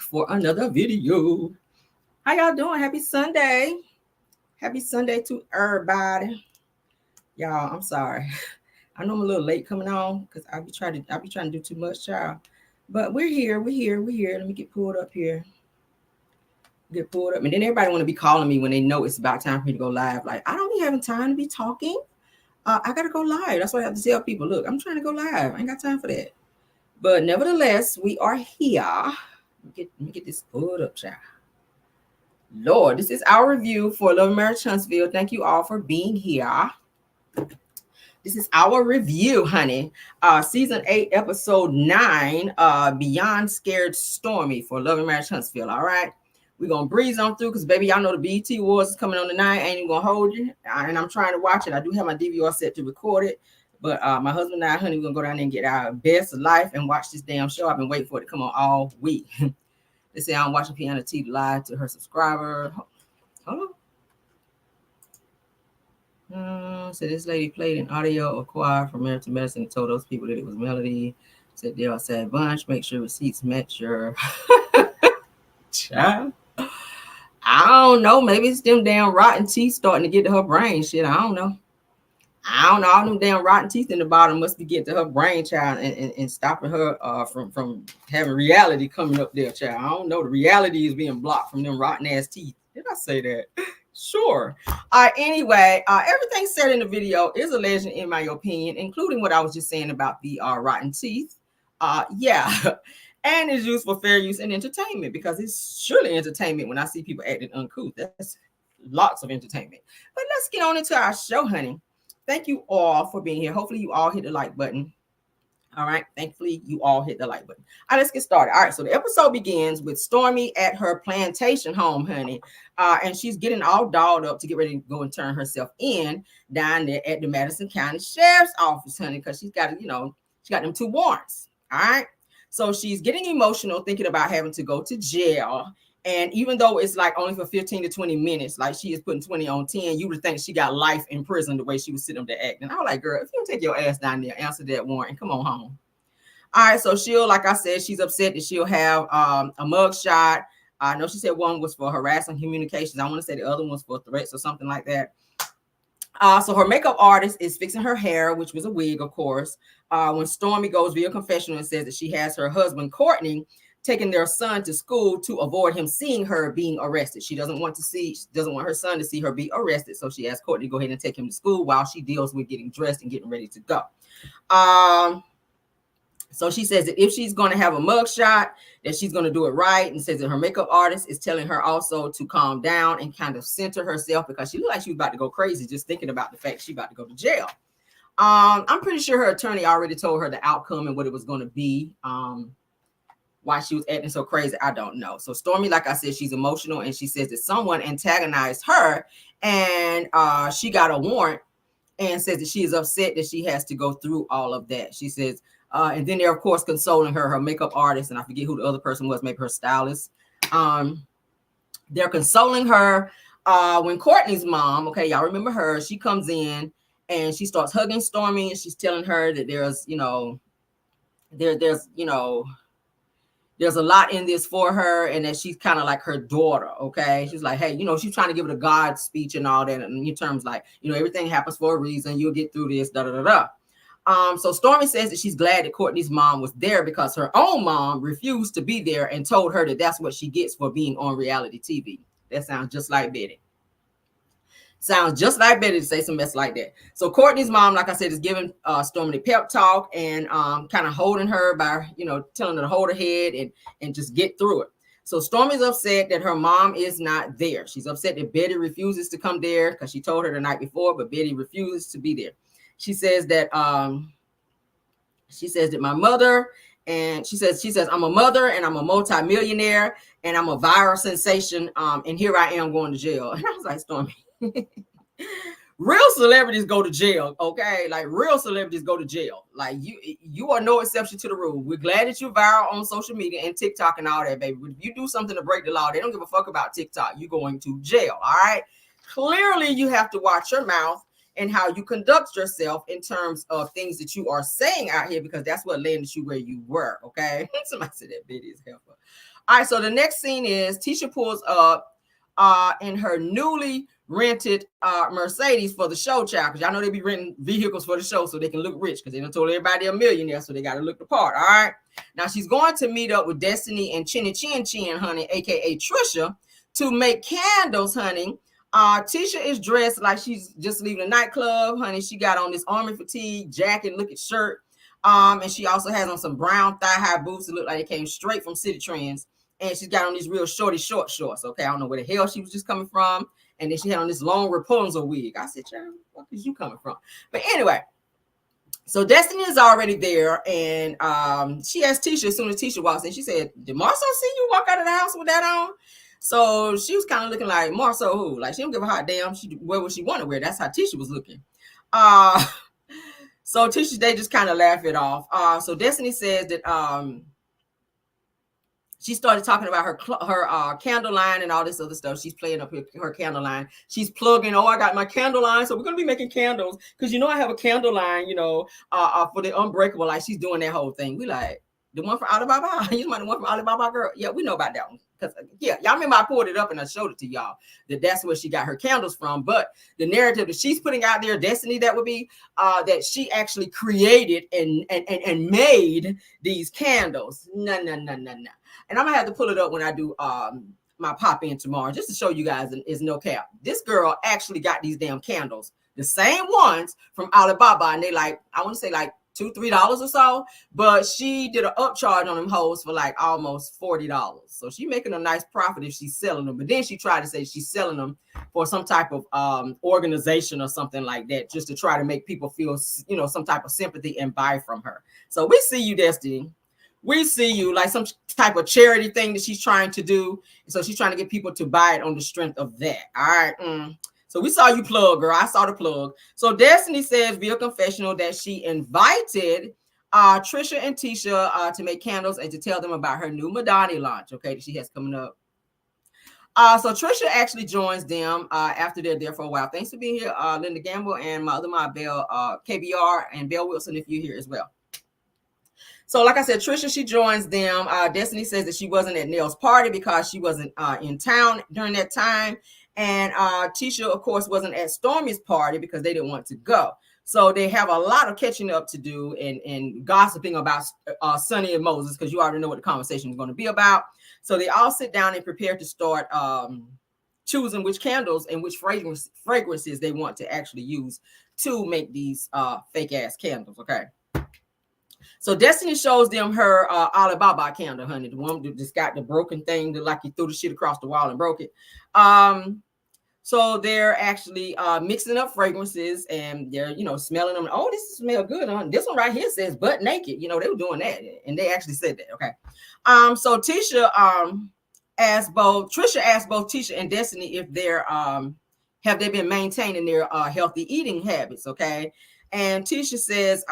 for another video. How y'all doing? Happy Sunday. Happy Sunday to everybody. Y'all, I'm sorry. I know I'm a little late coming on because I'll be trying to do too much, y'all. But we're here. Let me get pulled up here. Get pulled up. And then everybody want to be calling me when they know it's about time for me to go live. Like, I don't be having time to be talking. I gotta go live. That's why I have to tell people, look, I'm trying to go live. I ain't got time for that. But nevertheless, we are here. Let me get this pulled up, child. Lord, this is our review for Love and Marriage Huntsville. Thank you all for being here. This is our review, honey. Season 8, episode 9, Beyond Scared Stormy for Love and Marriage Huntsville. All right. We're going to breeze on through because, baby, y'all know the BET Awards is coming on tonight. I ain't even going to hold you. And I'm trying to watch it. I do have my DVR set to record it. But my husband and I, honey, we're going to go down there and get our best life and watch this damn show. I've been waiting for it to come on all week. They say I'm watching Piano T live to her subscriber. Hold on. So this lady played an audio or choir from Married to Medicine and told those people that it was Melody. Said they all said bunch. Make sure receipts match your child. I don't know. Maybe it's them damn rotten teeth starting to get to her brain. Shit, I don't know. All them damn rotten teeth in the bottom must be getting to her brain, child, and stopping her from having reality coming up there, child. I don't know. The reality is being blocked from them rotten ass teeth. Did I say that? Sure. Anyway, everything said in the video is a legend in my opinion, including what I was just saying about the rotten teeth. Yeah. And it's used for fair use and entertainment because it's surely entertainment when I see people acting uncouth. That's lots of entertainment. But let's get on into our show, honey. Thank you all for being here. Hopefully you all hit the like button. All right. Thankfully, you all hit the like button. All right, let's get started. All right. So the episode begins with Stormy at her plantation home, honey. And she's getting all dolled up to get ready to go and turn herself in down there at the Madison County Sheriff's Office, honey, because she's got, she got them 2 warrants. All right. So she's getting emotional, thinking about having to go to jail. And even though it's like only for 15 to 20 minutes, like she is putting 20 on 10, you would think she got life in prison the way she was sitting there acting. I was like, girl, if you don't take your ass down there, answer that warrant and come on home. All right. So she'll, like I said, she's upset that she'll have a mug shot. I know she said one was for harassing communications. I want to say the other one's for threats or something like that. So her makeup artist is fixing her hair, which was a wig, of course. When Stormy goes via confessional and says that she has her husband, Courtney, taking their son to school to avoid him seeing her being arrested. She doesn't want her son to see her be arrested. So she asked Courtney to go ahead and take him to school while she deals with getting dressed and getting ready to go. So she says that if she's going to have a mug shot, that she's going to do it right, and says that her makeup artist is telling her also to calm down and kind of center herself because she looked like she was about to go crazy just thinking about the fact she's about to go to jail. I'm pretty sure her attorney already told her the outcome and what it was going to be. Why she was acting so crazy, I don't know. So Stormy, like I said, she's emotional, and she says that someone antagonized her, and she got a warrant, and says that she is upset that she has to go through all of that. She says, and then they're of course consoling her makeup artist, and I forget who the other person was, maybe her stylist. They're consoling her when Courtney's mom, okay, y'all remember her, she comes in and she starts hugging Stormy, and she's telling her that there's a lot in this for her, and that she's kind of like her daughter, okay? She's like, hey, she's trying to give it a God speech and all that, and in terms like, everything happens for a reason. You'll get through this, da-da-da-da. So Stormy says that she's glad that Courtney's mom was there because her own mom refused to be there and told her that that's what she gets for being on reality TV. That sounds just like Betty. Sounds just like Betty to say some mess like that. So Courtney's mom, like I said, is giving Stormy the pep talk and kind of holding her by, telling her to hold her head and just get through it. So Stormy's upset that her mom is not there. She's upset that Betty refuses to come there because she told her the night before, but Betty refuses to be there. She says that my mother, and she says I'm a mother and I'm a multimillionaire and I'm a viral sensation. And here I am going to jail. And I was like, Stormy. Real celebrities go to jail, okay? Like real celebrities go to jail. Like you are no exception to the rule. We're glad that you're viral on social media and TikTok and all that, baby. But if you do something to break the law, they don't give a fuck about TikTok. You're going to jail, all right? Clearly, you have to watch your mouth and how you conduct yourself in terms of things that you are saying out here, because that's what landed you where you were. Okay. Somebody said that Betty is helpful. All right, so the next scene is Tisha pulls up in her newly rented Mercedes for the show, child, because y'all know they be renting vehicles for the show so they can look rich, because they done told everybody they're a millionaire, so they got to look the part. All right, now she's going to meet up with Destiny and Chinny Chin Chin, honey, aka Trisha, to make candles, honey. Tisha is dressed like she's just leaving a nightclub, honey. She got on this army fatigue jacket looking shirt, and she also has on some brown thigh-high boots that look like they came straight from City Trends. And she's got on these real short shorts. Okay, I don't know where the hell she was just coming from. And then she had on this long Rapunzel wig. I said, "Child, where is you coming from?" But anyway, so Destiny is already there, and she asked Tisha as soon as Tisha walks in. She said, "Did Marceau see you walk out of the house with that on?" So she was kind of looking like, "Marceau who?" Like she don't give a hot damn. She wear what she want to wear. That's how Tisha was looking. So Tisha, they just kind of laugh it off. So Destiny says that she started talking about her candle line and all this other stuff. She's playing up her candle line. She's plugging, I got my candle line. So we're going to be making candles because, I have a candle line, for the Unbreakable. Like she's doing that whole thing. We like, the one from Alibaba? You might the one from Alibaba, girl? Yeah, we know about that one. Because, y'all remember I pulled it up and I showed it to y'all. That's where she got her candles from. But the narrative that she's putting out there, Destiny, that would be that she actually created and made these candles. No. And I'm going to have to pull it up when I do my pop-in tomorrow, just to show you guys is no cap. This girl actually got these damn candles, the same ones from Alibaba. And they I want to say $2-3 or so, but she did an upcharge on them hoes for almost $40. So she's making a nice profit if she's selling them. But then she tried to say she's selling them for some type of organization or something like that, just to try to make people feel, some type of sympathy and buy from her. So we see you, Destiny. We see you, like some type of charity thing that she's trying to do. So she's trying to get people to buy it on the strength of that. All right. So we saw you plug, girl. I saw the plug. So Destiny says via confessional that she invited Trisha and Tisha to make candles and to tell them about her new Madani launch, okay, that she has coming up. So Trisha actually joins them after they're there for a while. Thanks for being here, Linda Gamble, and my other Belle, KBR, and Belle Wilson, if you're here as well. So like I said, Trisha, she joins them. Destiny says that she wasn't at Nell's party because she wasn't in town during that time. And Tisha, of course, wasn't at Stormi's party because they didn't want to go. So they have a lot of catching up to do and gossiping about Sonny and Moses, because you already know what the conversation is going to be about. So they all sit down and prepare to start choosing which candles and which fragrances they want to actually use to make these fake ass candles. Okay. So Destiny shows them her Alibaba candle, honey, the one that just got the broken thing that like you threw the shit across the wall and broke it. So they're actually mixing up fragrances and they're, smelling them. Oh, this smells good. This one right here says butt naked. They were doing that and they actually said that. Okay. So Tisha asked both Tisha and Destiny if they're have they been maintaining their healthy eating habits. Okay. And Tisha says,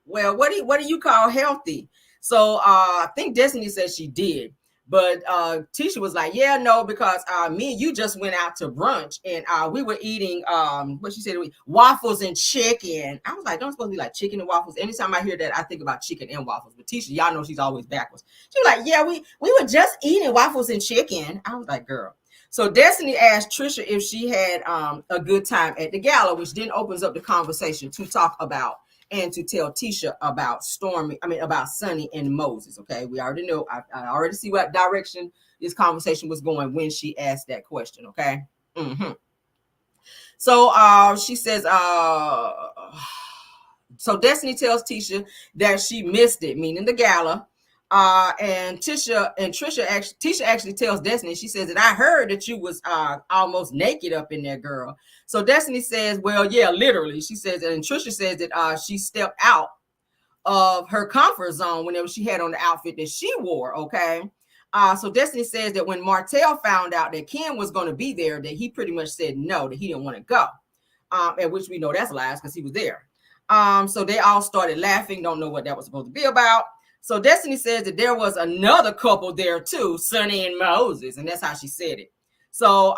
well, what do you call healthy? So I think Destiny said she did. But Tisha was like, yeah, no, because me and you just went out to brunch and we were eating, what she said, waffles and chicken. I was like, don't supposed to be like chicken and waffles. Anytime I hear that, I think about chicken and waffles. But Tisha, y'all know she's always backwards. She was like, yeah, we were just eating waffles and chicken. I was like, girl. So Destiny asked Trisha if she had a good time at the gala, which then opens up the conversation to talk about and to tell Tisha about about Sonny and Moses. Okay, we already know. I already see what direction this conversation was going when she asked that question. Okay. So she says, so Destiny tells Tisha that she missed it, meaning the gala. And Tisha actually tells Destiny, she says that I heard that you was almost naked up in there, girl. So Destiny says, well, yeah, literally. She says, and Trisha says that she stepped out of her comfort zone whenever she had on the outfit that she wore. Okay. So Destiny says that when Martell found out that Ken was going to be there, that he pretty much said no, that he didn't want to go. At which we know that's lies because he was there. So they all started laughing. Don't know what that was supposed to be about. So Destiny says that there was another couple there too, Sonny and Moses, and that's how she said it. So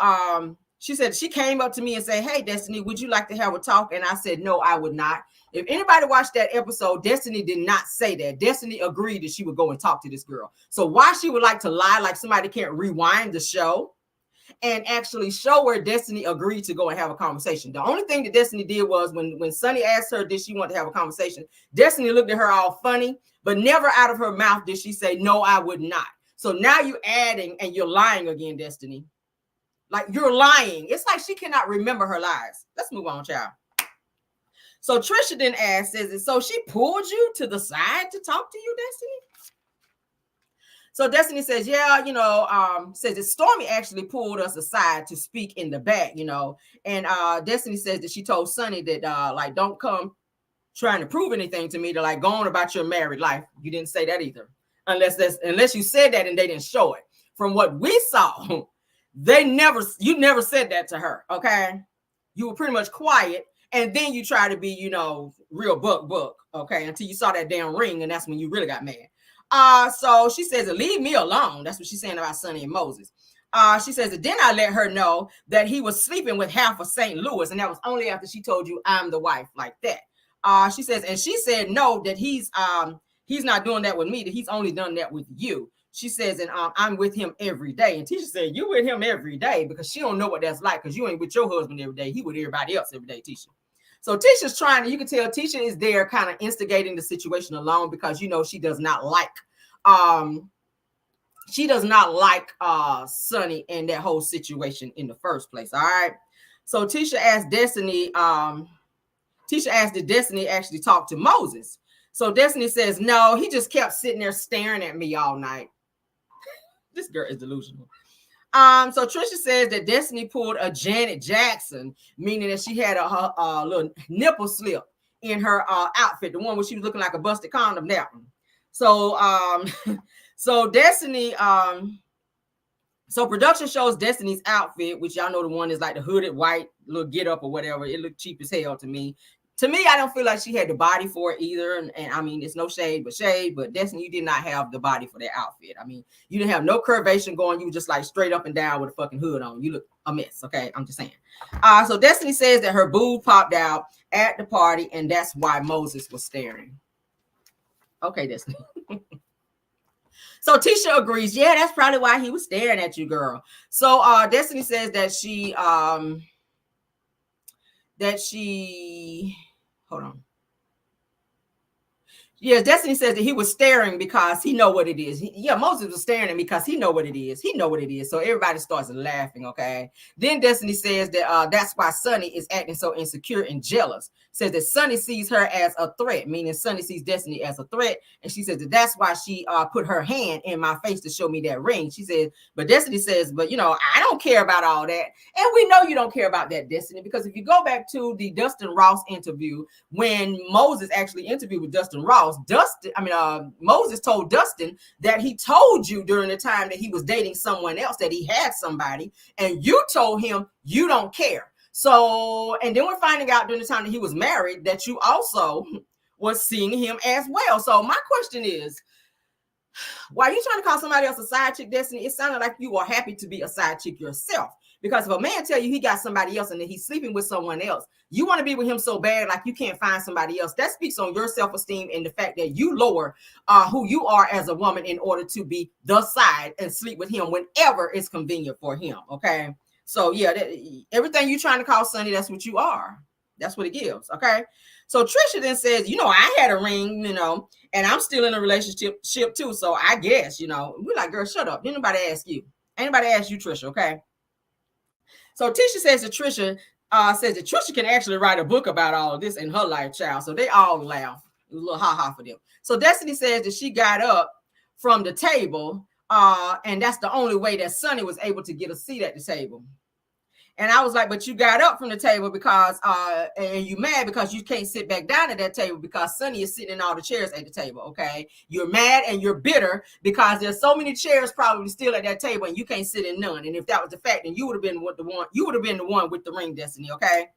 she said she came up to me and said, "Hey, Destiny, would you like to have a talk?" And I said, "No, I would not." If anybody watched that episode, Destiny did not say that. Destiny agreed that she would go and talk to this girl. So why she would like to lie like somebody can't rewind the show and actually show where Destiny agreed to go and have a conversation. The only thing that Destiny did was when Sunny asked her, did she want to have a conversation? Destiny looked at her all funny, but never out of her mouth did she say, "No, I would not." So now you're adding and you're lying again, Destiny. Like, you're lying. It's like she cannot remember her lies. Let's move on, child. So Trisha then says, so she pulled you to the side to talk to you, Destiny? So Destiny says, yeah, says that Stormy actually pulled us aside to speak in the back, and Destiny says that she told Sunny that, don't come trying to prove anything to me, to go on about your married life. You didn't say that either. Unless you said that and they didn't show it. From what we saw, you never said that to her, okay? You were pretty much quiet. And then you try to be, real book, okay, until you saw that damn ring, and that's when you really got mad. So she says, "Leave me alone." That's what she's saying about Sunny and Moses. She says, and then I let her know that he was sleeping with half of St. Louis, and that was only after she told you I'm the wife, like that. She says, and she said no, that he's not doing that with me, that he's only done that with you. She says, and I'm with him every day. And Tisha said, you with him every day, because she don't know what that's like, because you ain't with your husband every day. He with everybody else every day, Tisha. So Tisha's trying to, you can tell Tisha is there kind of instigating the situation alone, because, she does not like, Sunny and that whole situation in the first place. All right. So Tisha asked Destiny, did Destiny actually talk to Moses? So Destiny says, no, he just kept sitting there staring at me all night. This girl is delusional. So Trisha says that Destiny pulled a Janet Jackson, meaning that she had a little nipple slip in her outfit, the one where she was looking like a busted condom. That one. So so Destiny, so production shows Destiny's outfit, which y'all know the one is like the hooded white little get up or whatever. It looked cheap as hell to me. To me, I don't feel like she had the body for it either. And I mean, it's no shade, but Destiny, you did not have the body for that outfit. I mean, you didn't have no curvation going. You were just like straight up and down with a fucking hood on. You look a mess. Okay. I'm just saying. So Destiny says that her boob popped out at the party, and that's why Moses was staring. Okay, Destiny. So Tisha agrees. Yeah, that's probably why he was staring at you, girl. So Destiny says that hold on. Yeah, Destiny says that he was staring because he know what it is. Moses was staring at me because he know what it is. He know what it is. So everybody starts laughing, okay? Then Destiny says that that's why Sunny is acting so insecure and jealous. Says that Sunny sees her as a threat, meaning Sunny sees Destiny as a threat. And she says that that's why she put her hand in my face to show me that ring. She says, but Destiny says, but I don't care about all that. And we know you don't care about that, Destiny, because if you go back to the Dustin Ross interview, when Moses actually interviewed with Dustin Ross, Moses told Dustin that he told you during the time that he was dating someone else that he had somebody, and you told him you don't care. So, and then we're finding out during the time that he was married that you also was seeing him as well. So my question is, why are you trying to call somebody else a side chick, Destiny? It sounded like you are happy to be a side chick yourself. Because if a man tell you he got somebody else and that he's sleeping with someone else, you want to be with him so bad, like you can't find somebody else. That speaks on your self-esteem and the fact that you lower who you are as a woman in order to be the side and sleep with him whenever it's convenient for him. Okay. So yeah, everything you trying to call Sunny, that's what you are. That's what it gives. Okay. So Trisha then says, I had a ring, and I'm still in a relationship too. So I guess, we're like, girl, shut up. Didn't nobody ask you. Anybody ask you, Trisha. Okay. So Tisha says that Trisha can actually write a book about all of this in her life, child. So they all laugh. It was a little ha-ha for them. So Destiny says that she got up from the table, and that's the only way that Sunny was able to get a seat at the table. And I was like, but you got up from the table because, and you mad because you can't sit back down at that table because Sunny is sitting in all the chairs at the table, okay? You're mad and you're bitter because there's so many chairs probably still at that table and you can't sit in none. And if that was the fact, then you would have been the one with the ring, Destiny, okay?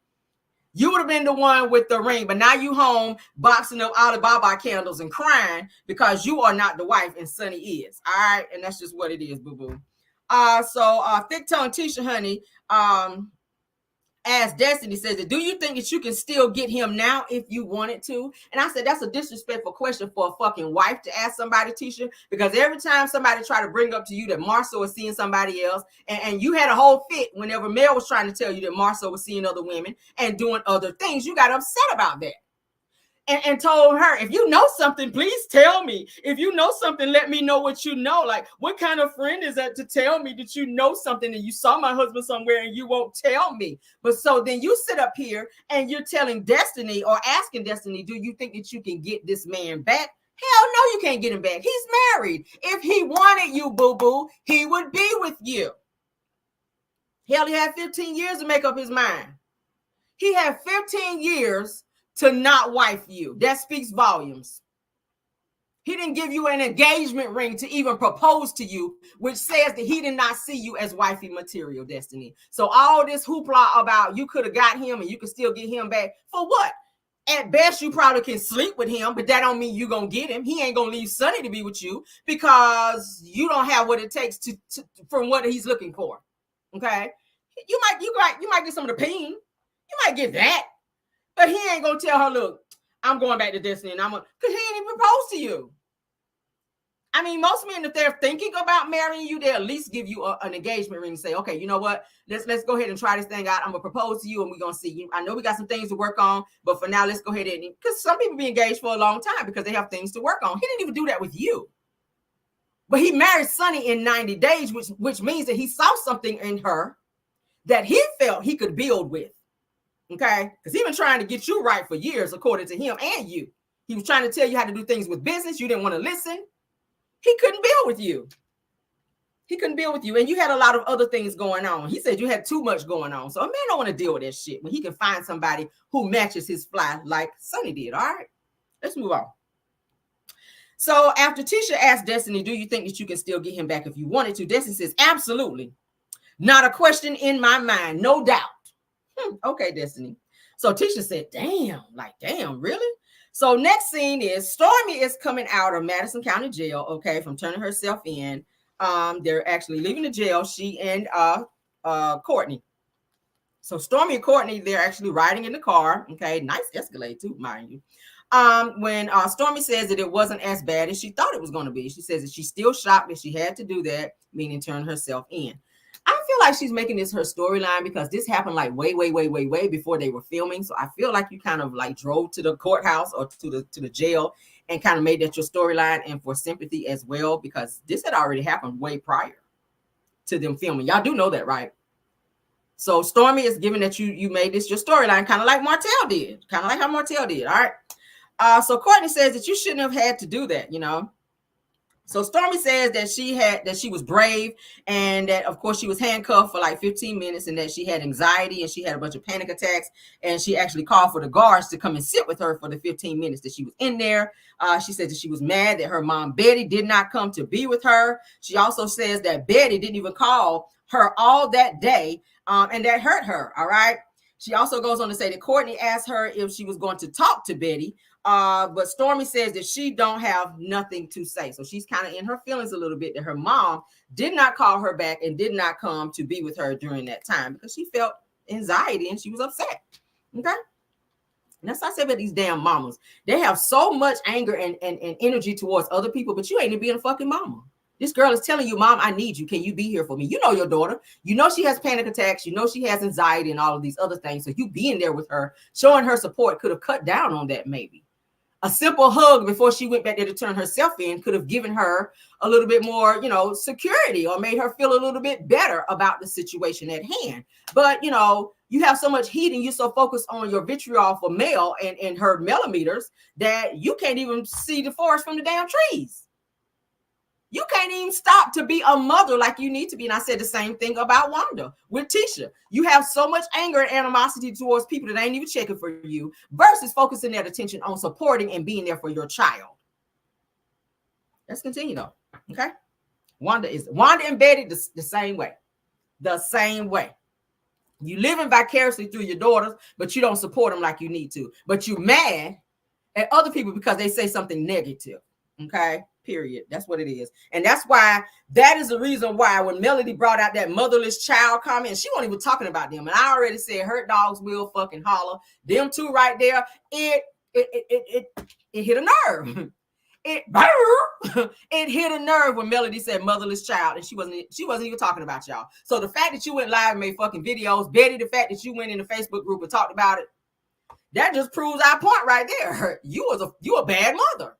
You would have been the one with the ring, but now you home boxing up Alibaba candles and crying because you are not the wife and Sunny is, all right? And that's just what it is, boo-boo. So thick tongue Tisha, honey, asked Destiny, says, do you think that you can still get him now if you wanted to? And I said, that's a disrespectful question for a fucking wife to ask somebody, Tisha, because every time somebody try to bring up to you that Marcel was seeing somebody else, and you had a whole fit whenever Mel was trying to tell you that Marcel was seeing other women and doing other things, you got upset about that. And told her, if you know something, please tell me. If you know something, let me know what you know. Like, what kind of friend is that to tell me that you know something and you saw my husband somewhere and you won't tell me? But so then you sit up here and you're telling Destiny or asking Destiny, do you think that you can get this man back? Hell no, you can't get him back. He's married. If he wanted you, boo-boo, he would be with you. Hell, he had 15 years to make up his mind. He had 15 years to not wife you. That speaks volumes. He didn't give you an engagement ring to even propose to you, which says that he did not see you as wifey material, Destiny. So all this hoopla about you could have got him and you could still get him back, for what? At best, you probably can sleep with him, but that don't mean you're going to get him. He ain't going to leave Sonny to be with you because you don't have what it takes to from what he's looking for. Okay? You might get some of the peen. You might get that. But he ain't gonna tell her, look, I'm going back to Destiny, and because he ain't even proposed to you. I mean, most men, if they're thinking about marrying you, they'll at least give you an engagement ring and say, okay, you know what? Let's go ahead and try this thing out. I'm gonna propose to you, and we're gonna see. I know we got some things to work on, but for now, let's go ahead and, because some people be engaged for a long time because they have things to work on. He didn't even do that with you. But he married Sonny in 90 days, which means that he saw something in her that he felt he could build with. Okay, because he's been trying to get you right for years, according to him and you. He was trying to tell you how to do things with business. You didn't want to listen. He couldn't build with you. He couldn't build with you. And you had a lot of other things going on. He said you had too much going on. So a man don't want to deal with that shit when he can find somebody who matches his fly like Sonny did. All right, let's move on. So after Tisha asked Destiny, do you think that you can still get him back if you wanted to? Destiny says, absolutely. Not a question in my mind. No doubt. Okay, Destiny. So Tisha said, damn, really? So next scene is Stormy is coming out of Madison County Jail, okay, from turning herself in. They're actually leaving the jail, she and Courtney. So Stormy and Courtney, they're actually riding in the car, okay, nice Escalade too, mind you. When Stormy says that it wasn't as bad as she thought it was going to be, she says that she's still shocked that she had to do that, meaning turn herself in. I feel like she's making this her storyline because this happened like way before they were filming. So I feel like you kind of like drove to the courthouse or to the jail and kind of made that your storyline and for sympathy as well, because this had already happened way prior to them filming. Y'all do know that, right? So Stormy is giving that you made this your storyline, kind of like Martell did, kind of like how Martell did. All right. So Courtney says that you shouldn't have had to do that, you know. So Stormy says that she was brave and that, of course, she was handcuffed for like 15 minutes and that she had anxiety and she had a bunch of panic attacks. And she actually called for the guards to come and sit with her for the 15 minutes that she was in there. She said that she was mad that her mom, Betty, did not come to be with her. She also says that Betty didn't even call her all that day, and that hurt her. All right. She also goes on to say that Courtney asked her if she was going to talk to Betty. But Stormy says that she don't have nothing to say. So she's kind of in her feelings a little bit that her mom did not call her back and did not come to be with her during that time because she felt anxiety and she was upset. Okay. And that's what I said about these damn mamas. They have so much anger and energy towards other people, but you ain't even being a fucking mama. This girl is telling you, Mom, I need you. Can you be here for me? You know your daughter. You know she has panic attacks. You know she has anxiety and all of these other things. So you being there with her, showing her support could have cut down on that maybe. A simple hug before she went back there to turn herself in could have given her a little bit more, you know, security or made her feel a little bit better about the situation at hand. But, you know, you have so much heat and you're so focused on your vitriol for Mel and her millimeters that you can't even see the forest from the damn trees. You can't even stop to be a mother like you need to be. And I said the same thing about Wanda with Tisha. You have so much anger and animosity towards people that ain't even checking for you versus focusing that attention on supporting and being there for your child. Let's continue though. Okay. Wanda and Betty the same way. The same way. You living vicariously through your daughters, but you don't support them like you need to. But you mad at other people because they say something negative. Okay. period. That's what it is. And that's why, that is the reason why when Melody brought out that motherless child comment, she wasn't even talking about them. And I already said hurt dogs will fucking holler. Them two right there, it hit a nerve. It hit a nerve when Melody said motherless child, and she wasn't even talking about y'all. So the fact that you went live and made fucking videos, Betty, the fact that you went in the Facebook group and talked about it, that just proves our point right there. You a bad mother.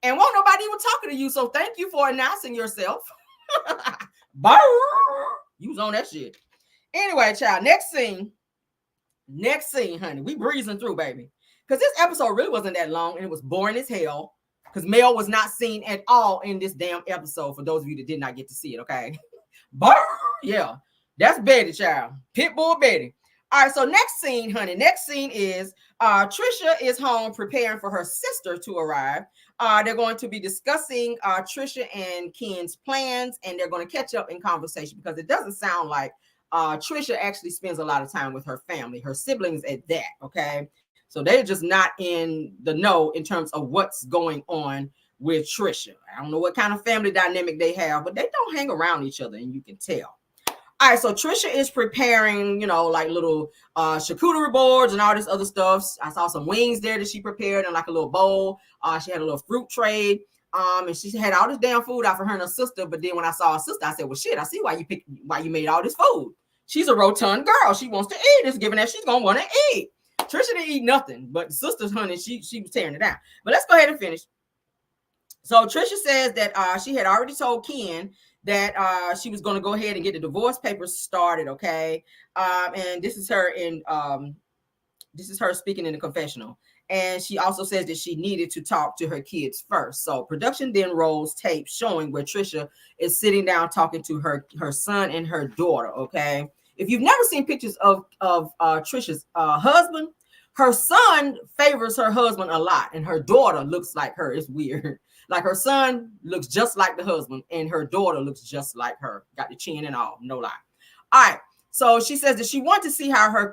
And won't nobody even talking to you. So thank you for announcing yourself. You was on that shit. Anyway, child, next scene, honey. We breezing through, baby. Because this episode really wasn't that long, and it was boring as hell. Because Mel was not seen at all in this damn episode, for those of you that did not get to see it, okay? Yeah, that's Betty, child. Pitbull Betty. All right, so next scene, honey. Next scene is Trisha is home preparing for her sister to arrive. They're going to be discussing Trisha and Ken's plans, and they're going to catch up in conversation, because it doesn't sound like Trisha actually spends a lot of time with her family, her siblings at that, okay? So they're just not in the know in terms of what's going on with Trisha. I don't know what kind of family dynamic they have, but they don't hang around each other, and you can tell. All right, so Trisha is preparing, like little charcuterie boards and all this other stuff. I saw some wings there that she prepared in like a little bowl. She had a little fruit tray. And she had all this damn food out for her and her sister. But then when I saw her sister, I said, well, shit, I see why you made all this food. She's a rotund girl. She wants to eat. It's given that she's going to want to eat. Trisha didn't eat nothing, but the sister's, honey, she was tearing it down. But let's go ahead and finish. So Trisha says that she had already told Ken that she was going to go ahead and get the divorce papers started, okay? And this is her speaking in the confessional. And she also says that she needed to talk to her kids first. So production then rolls tape showing where Trisha is sitting down talking to her son and her daughter, okay? If you've never seen pictures of Trisha's husband, her son favors her husband a lot, and her daughter looks like her. It's weird. Like her son looks just like the husband, and her daughter looks just like her. Got the chin and all, no lie. All right. So she says that she wants to see how her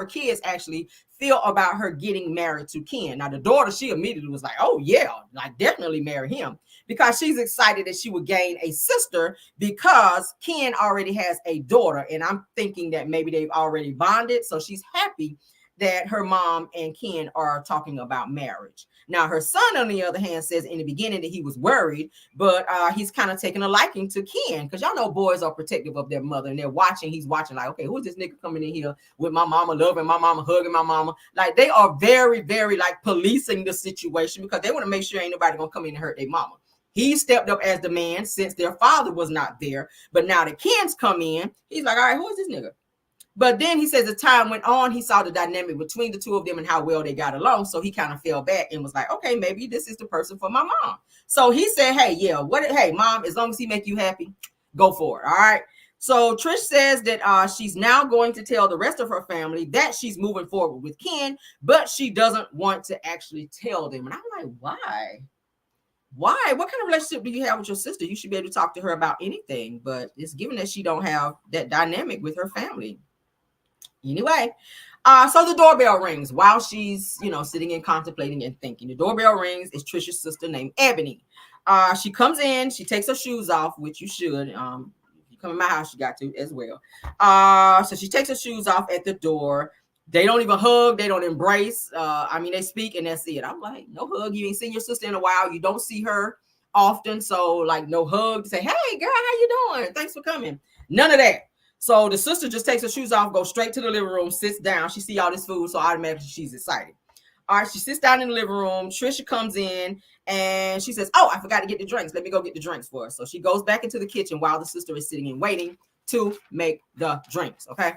kids actually feel about her getting married to Ken. Now the daughter, she immediately was like, "Oh yeah, like definitely marry him," because she's excited that she would gain a sister because Ken already has a daughter, and I'm thinking that maybe they've already bonded. So she's happy that her mom and Ken are talking about marriage. Now, her son, on the other hand, says in the beginning that he was worried, but he's kind of taking a liking to Ken, because y'all know boys are protective of their mother, and he's watching like, okay, who's this nigga coming in here with my mama, loving my mama, hugging my mama? Like, they are very, very like policing the situation, because they want to make sure ain't nobody gonna come in and hurt their mama. He stepped up as the man since their father was not there, but now the Kens come in, he's like, all right, who is this nigga? But then he says as time went on, he saw the dynamic between the two of them and how well they got along. So he kind of fell back and was like, okay, maybe this is the person for my mom. So he said, hey, yeah, hey, mom, as long as he make you happy, go for it. All right. So Trish says that she's now going to tell the rest of her family that she's moving forward with Ken, but she doesn't want to actually tell them. And I'm like, why? Why? What kind of relationship do you have with your sister? You should be able to talk to her about anything, but it's given that she don't have that dynamic with her family. Anyway, so the doorbell rings while she's, sitting and contemplating and thinking. The doorbell rings. It's Trisha's sister named Ebony. She comes in. She takes her shoes off, which you should. If you come in my house, you got to as well. So she takes her shoes off at the door. They don't even hug. They don't embrace. They speak and that's it. I'm like, no hug. You ain't seen your sister in a while. You don't see her often. So like no hug to say, hey, girl, how you doing? Thanks for coming. None of that. So the sister just takes her shoes off, goes straight to the living room, sits down. She see all this food, so automatically she's excited. All right, she sits down in the living room. Trisha comes in, and she says, oh, I forgot to get the drinks. Let me go get the drinks for her. So she goes back into the kitchen while the sister is sitting and waiting to make the drinks, okay?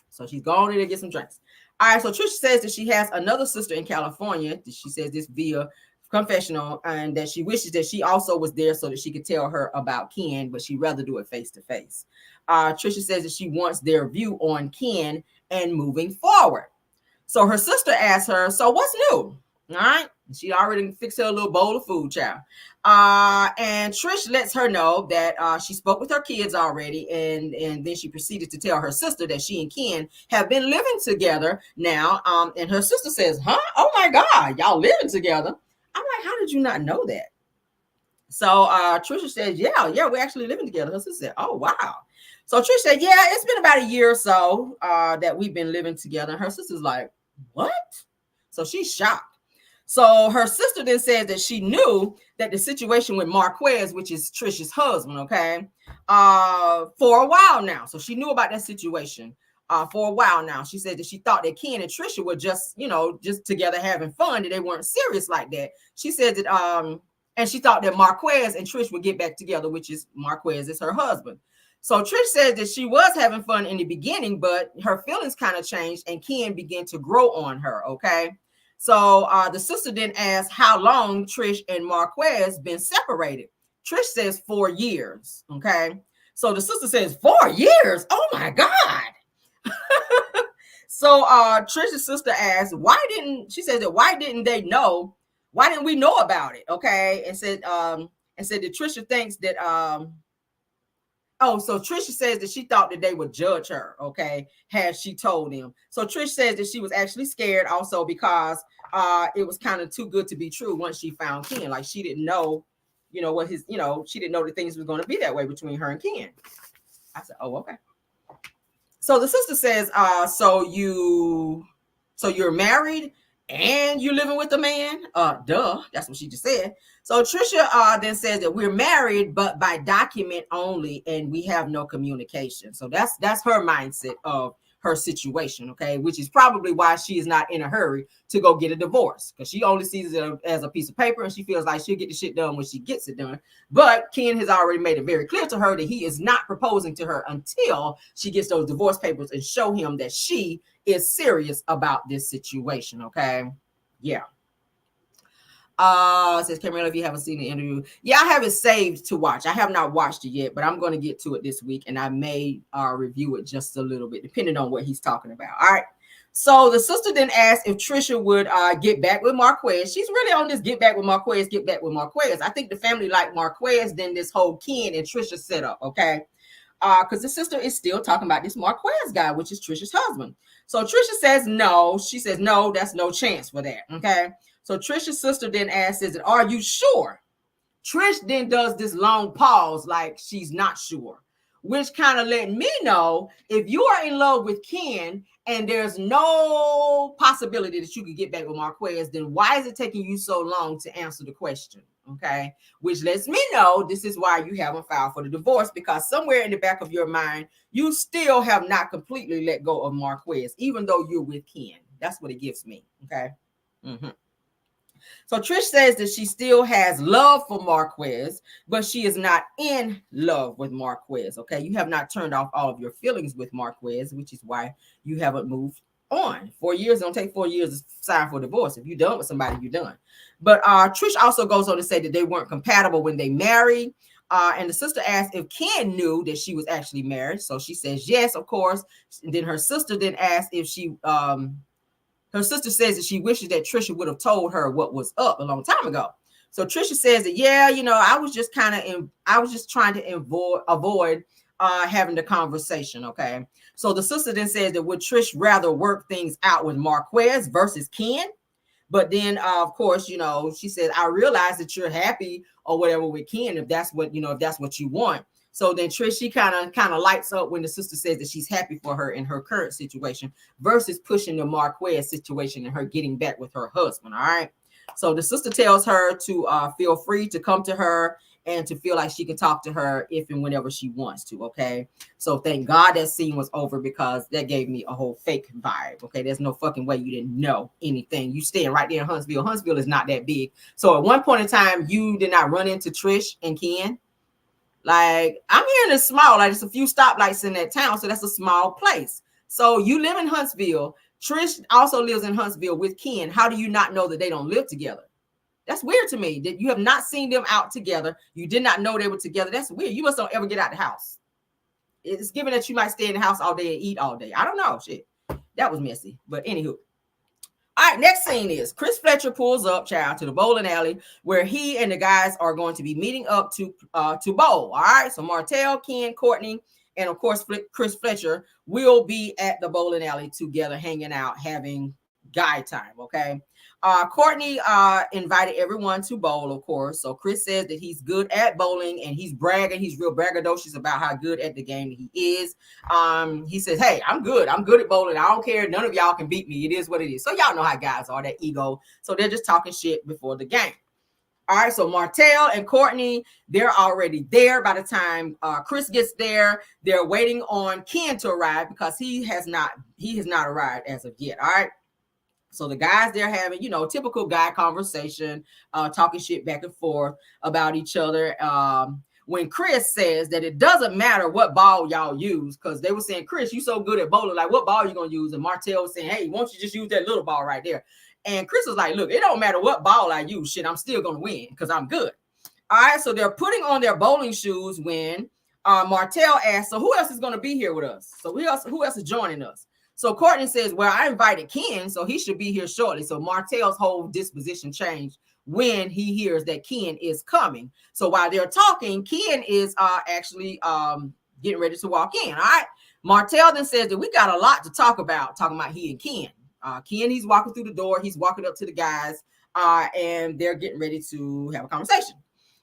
So she's going in to get some drinks. All right, so Trisha says that she has another sister in California. She says this via confessional, and that she wishes that she also was there so that she could tell her about Ken, but she'd rather do it face to face. Trisha says that she wants their view on Ken and moving forward. So her sister asks her, so what's new? All right. She already fixed her a little bowl of food, child. And Trish lets her know that she spoke with her kids already. And then she proceeded to tell her sister that she and Ken have been living together now. And her sister says, huh? Oh my God, y'all living together. I'm like, how did you not know that? So Trisha said, yeah, we're actually living together. Her sister said, oh, wow. So Trisha said, yeah, it's been about a year or so that we've been living together. And her sister's like, what? So she's shocked. So her sister then says that she knew that the situation with Marquez, which is Trisha's husband, okay, for a while now. So she knew about that situation for a while now. She said that she thought that Ken and Trisha were just, just together having fun, that they weren't serious like that. She said that, and she thought that Marquez and Trish would get back together, which is Marquez is her husband. So Trish said that she was having fun in the beginning, but her feelings kind of changed and Ken began to grow on her, okay? So the sister then asked how long Trish and Marquez been separated. Trish says 4 years, okay? So the sister says 4 years? Oh my God. So Trish's sister asked, why didn't we know about it? Okay. And said that Trisha thinks that so Trisha says that she thought that they would judge her, okay, had she told them. So Trish says that she was actually scared also because it was kind of too good to be true once she found Ken. Like she didn't know, she didn't know that things was going to be that way between her and Ken. I said, oh, okay. So the sister says, so you're married and you're living with a man? Duh, that's what she just said. So Trisha then says that we're married, but by document only, and we have no communication. So that's her mindset of her situation, okay, which is probably why she is not in a hurry to go get a divorce, because she only sees it as a piece of paper and she feels like she'll get the shit done when she gets it done. But Ken has already made it very clear to her that he is not proposing to her until she gets those divorce papers and show him that she is serious about this situation, okay? Yeah. Says Cameron, if you haven't seen the interview, yeah, I have it saved to watch. I have not watched it yet, but I'm going to get to it this week, and I may review it just a little bit, depending on what he's talking about. All right. So the sister then asked if Trisha would get back with Marquez. She's really on this get back with Marquez. I think the family like Marquez than this whole Ken and Trisha setup. Okay. Because the sister is still talking about this Marquez guy, which is Trisha's husband. So Trisha says no. She says no, that's no chance for that. Okay. So Trisha's sister then asks, are you sure? Trish then does this long pause like she's not sure, which kind of let me know if you are in love with Ken and there's no possibility that you could get back with Marquez, then why is it taking you so long to answer the question? Okay, which lets me know this is why you haven't filed for the divorce, because somewhere in the back of your mind, you still have not completely let go of Marquez, even though you're with Ken. That's what it gives me. Okay. Mm-hmm. So Trish says that she still has love for Marquez, but she is not in love with Marquez. Okay, you have not turned off all of your feelings with Marquez, which is why you haven't moved on. 4 years don't take 4 years to sign for divorce. If you're done with somebody, you're done. But Trish also goes on to say that they weren't compatible when they married. And the sister asked if Ken knew that she was actually married. So she says yes, of course. And then her sister then asked if her sister says that she wishes that Trisha would have told her what was up a long time ago. So Trisha says that, yeah, I was just trying to avoid having the conversation. Okay. So the sister then says that would Trish rather work things out with Marquez versus Ken? But then, of course, she said, I realize that you're happy or whatever with Ken, if that's what you want. So then Trish, she kind of lights up when the sister says that she's happy for her in her current situation versus pushing the Marquez situation and her getting back with her husband. All right. So the sister tells her to feel free to come to her and to feel like she can talk to her if and whenever she wants to. Okay. So thank God that scene was over, because that gave me a whole fake vibe. Okay. There's no fucking way you didn't know anything. You staying right there in Huntsville. Huntsville is not that big. So at one point in time, you did not run into Trish and Ken. Like, I'm hearing it's small, like it's a few stoplights in that town, so that's a small place. So you live in Huntsville. Trish also lives in Huntsville with Ken. How do you not know that they don't live together? That's weird to me, that you have not seen them out together. You did not know they were together. That's weird. You must don't ever get out the house. It's given that you might stay in the house all day and eat all day. I don't know. Shit. That was messy. But anywho. All right, next scene is Chris Fletcher pulls up, child, to the bowling alley where he and the guys are going to be meeting up to bowl. All right, so Martell, Ken, Courtney, and of course Chris Fletcher will be at the bowling alley together, hanging out, having guy time, okay? Courtney invited everyone to bowl, of course. So Chris says that he's good at bowling and he's bragging. He's real braggadocious about how good at the game he is. He says, hey, I'm good at bowling. I don't care. None of y'all can beat me. It is what it is. So y'all know how guys are, that ego. So they're just talking shit before the game. All right, so Martell and Courtney, they're already there by the time Chris gets there. They're waiting on Ken to arrive because he has not arrived as of yet. All right. So the guys, they're having, typical guy conversation, talking shit back and forth about each other. When Chris says that it doesn't matter what ball y'all use, because they were saying, Chris, you so good at bowling, like what ball you gonna use? And Martell was saying, hey, won't you just use that little ball right there? And Chris was like, look, it don't matter what ball I use, shit, I'm still gonna win because I'm good. All right, so they're putting on their bowling shoes when Martell asks, so who else is gonna be here with us? So who else is joining us? So Courtney says, well, I invited Ken, so he should be here shortly. So Martell's whole disposition changed when he hears that Ken is coming. So while they're talking, Ken is actually getting ready to walk in. All right. Martell then says that we got a lot to talk about, talking about he and Ken. Ken, he's walking through the door. He's walking up to the guys, and they're getting ready to have a conversation.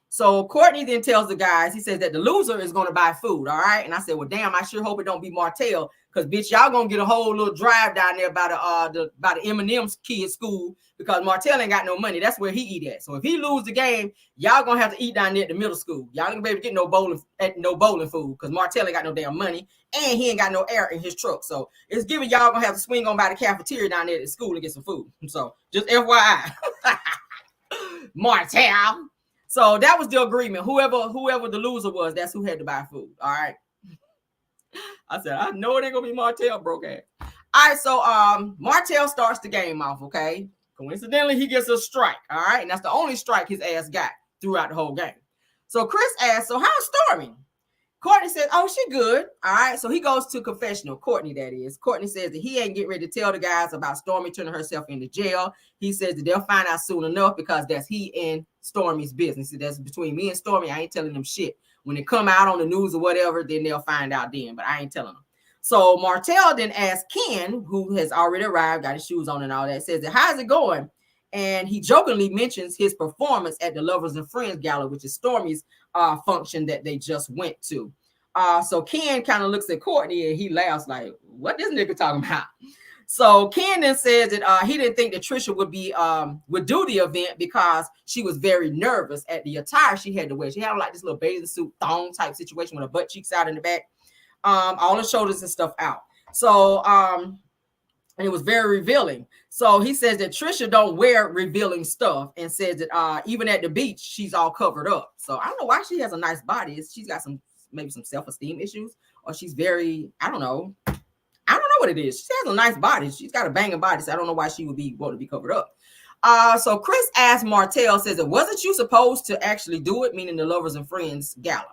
So Courtney then tells the guys, he says that the loser is going to buy food. All right. And I said, well, damn, I sure hope it don't be Martell. Because, bitch, y'all going to get a whole little drive down there by the Eminem's kids' school because Martell ain't got no money. That's where he eat at. So if he lose the game, y'all going to have to eat down there at the middle school. Y'all ain't going to be able to get no bowling food because Martell ain't got no damn money and he ain't got no air in his truck. So it's giving y'all going to have to swing on by the cafeteria down there at the school and get some food. So just FYI. Martell. So that was the agreement. Whoever the loser was, that's who had to buy food. All right. I said, I know it ain't gonna be Martell, broke ass. All right, so Martell starts the game off, okay? Coincidentally, he gets a strike, all right? And that's the only strike his ass got throughout the whole game. So Chris asks, so how's Stormy? Courtney says, oh, she good. All right, so he goes to confessional. Courtney, that is. Courtney says that he ain't getting ready to tell the guys about Stormy turning herself into jail. He says that they'll find out soon enough because that's he and Stormy's business. That's between me and Stormy. I ain't telling them shit. When it come out on the news or whatever, then they'll find out then, but I ain't telling them. So Martell then asks Ken, who has already arrived, got his shoes on and all that, says that, how's it going? And he jokingly mentions his performance at the Lovers and Friends Gala, which is Stormy's function that they just went to. So Ken kind of looks at Courtney and he laughs like, what this nigga talking about? So Ken then says that he didn't think that Trisha would do the event because she was very nervous at the attire she had to wear. She had like this little bathing suit thong type situation with her butt cheeks out in the back, all her shoulders and stuff out. So and it was very revealing. So he says that Trisha don't wear revealing stuff and says that even at the beach she's all covered up. So I don't know why she has a nice body. She's got maybe some self-esteem issues, or she's very, I don't know what it is. She has a nice body. She's got a banging body, so I don't know why she would want to be covered up. So Chris asked Martell, says, wasn't you supposed to actually do it, meaning the Lovers and Friends Gala?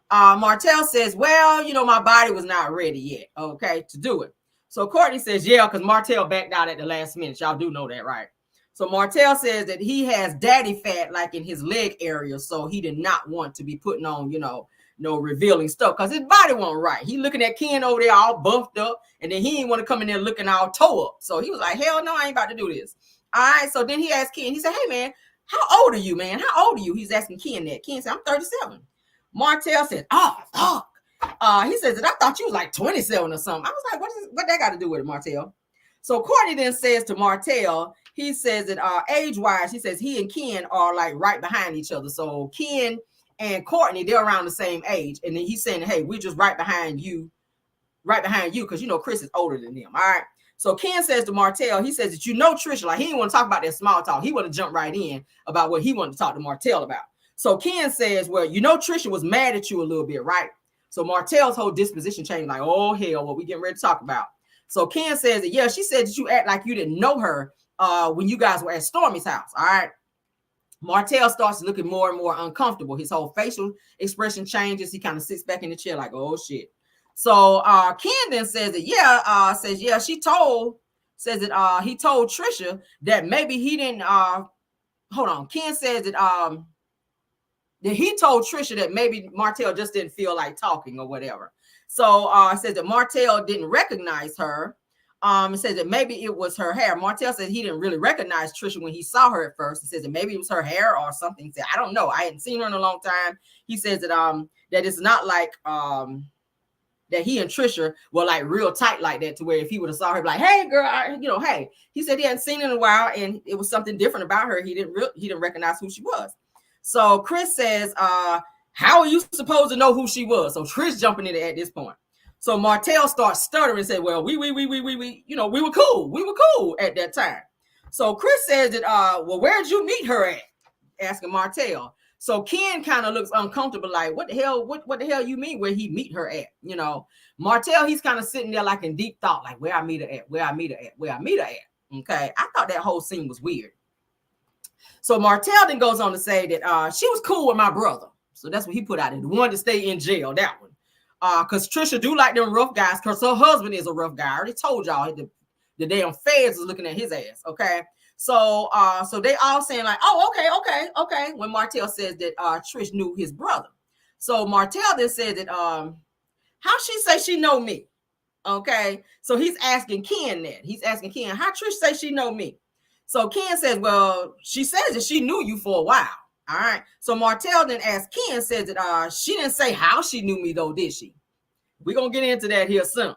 Martell says, well, my body was not ready yet, okay, to do it. So Courtney says, yeah, because Martell backed out at the last minute. Y'all do know that, right? So Martell says that he has daddy fat like in his leg area, so he did not want to be putting on, no revealing stuff because his body wasn't right. He looking at Ken over there all buffed up, and then he didn't want to come in there looking all toe up. So he was like, hell no, I ain't about to do this. All right, so then he asked Ken, he said, hey man, how old are you, man? How old are you? He's asking Ken that. Ken said, I'm 37. Martell said, oh, fuck. He says that I thought you was like 27 or something. I was like, what that got to do with it, Martell? So Courtney then says to Martell, he says that age-wise, he says he and Ken are like right behind each other. So Ken and Courtney, they're around the same age. And then he's saying, hey, we're just right behind you, because, Chris is older than him. All right. So Ken says to Martell, he says that Trisha, like he didn't want to talk about that small talk. He wanted to jump right in about what he wanted to talk to Martell about. So Ken says, well, Trisha was mad at you a little bit, right? So Martell's whole disposition changed, like, oh, hell, what we getting ready to talk about. So Ken says that, yeah, she said that you act like you didn't know her when you guys were at Stormy's house. All right. Martell starts looking more and more uncomfortable. His whole facial expression changes. He kind of sits back in the chair like, oh, shit. So Ken then says that, he told Trisha that maybe he didn't, Ken says that he told Trisha that maybe Martell just didn't feel like talking or whatever. So says that Martell didn't recognize her It says that maybe it was her hair. Martell said he didn't really recognize Trisha when he saw her at first. He says that maybe it was her hair or something. He said, I don't know. I hadn't seen her in a long time. He says that that it's not like that he and Trisha were like real tight like that, to where if he would have saw her, like, hey girl, hey. He said he hadn't seen her in a while, and it was something different about her. He didn't recognize who she was. So Chris says, how are you supposed to know who she was? So Trish jumping in at this point. So Martell starts stuttering and said, well, we were cool. We were cool at that time. So Chris says that, well, where'd you meet her at? Asking Martell. So Ken kind of looks uncomfortable, like, what the hell you mean where he meet her at? Martell, he's kind of sitting there like in deep thought, like where I meet her at. Okay. I thought that whole scene was weird. So Martell then goes on to say that she was cool with my brother. So that's what he put out there. The one to stay in jail, that one. Because Trisha do like them rough guys, because her husband is a rough guy. I already told y'all the damn feds is looking at his ass. Okay. So they all saying like, oh, okay. When Martell says that Trish knew his brother. So Martell then said that how she say she know me? Okay. So he's asking Ken that. He's asking Ken, how Trish say she know me? So Ken says, well, she says that she knew you for a while. All right. So Martell then asked Ken, says that she didn't say how she knew me though, did she? We're going to get into that here soon.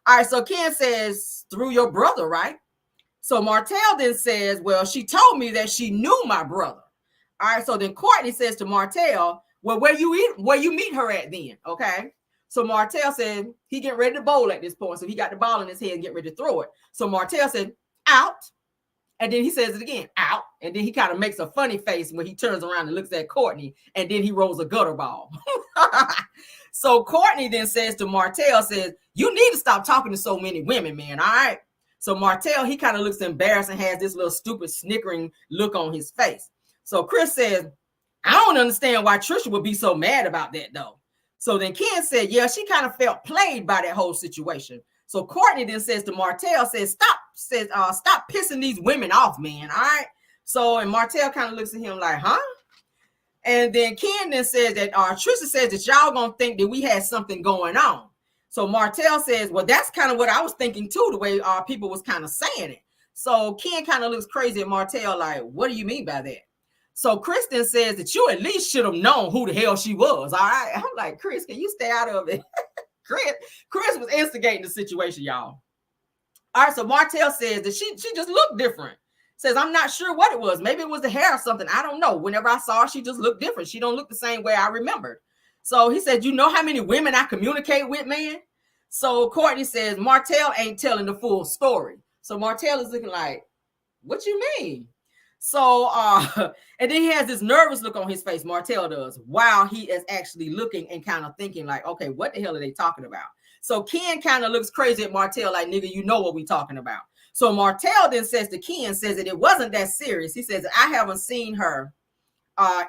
All right. So Ken says, through your brother, right? So Martell then says, well, she told me that she knew my brother. All right. So then Courtney says to Martell, well, where you meet her at then? Okay. So Martell said he getting ready to bowl at this point. So he got the ball in his head and getting ready to throw it. So Martell said, out. And then he says it again, out. And then he kind of makes a funny face when he turns around and looks at Courtney. And then he rolls a gutter ball. So Courtney then says to Martell, says, you need to stop talking to so many women, man. All right. So Martell, he kind of looks embarrassed and has this little stupid snickering look on his face. So Chris says, I don't understand why Trisha would be so mad about that, though. So then Ken said, yeah, she kind of felt played by that whole situation. So Courtney then says to Martell, stop pissing these women off, man. All right. So, and Martell kind of looks at him like, huh? And then Ken then says that Trisha says that y'all gonna think that we had something going on. So Martell says, well, that's kind of what I was thinking too, the way people was kind of saying it. So Ken kind of looks crazy at Martell like, what do you mean by that? So Kristen says that you at least should have known who the hell she was. All right. I'm like, Chris, can you stay out of it? Chris was instigating the situation, y'all. All right. So Martell says that she just looked different. Says, I'm not sure what it was. Maybe it was the hair or something. I don't know. Whenever I saw her, she just looked different. She don't look the same way I remembered. So he said, you know how many women I communicate with, man? So Courtney says, Martell ain't telling the full story. So Martell is looking like, what you mean? So, and then he has this nervous look on his face, Martell does, while he is actually looking and kind of thinking like, okay, what the hell are they talking about? So Ken kind of looks crazy at Martell like, nigga, you know what we talking about. So Martell then says to Ken, says that it wasn't that serious. He says, I haven't seen her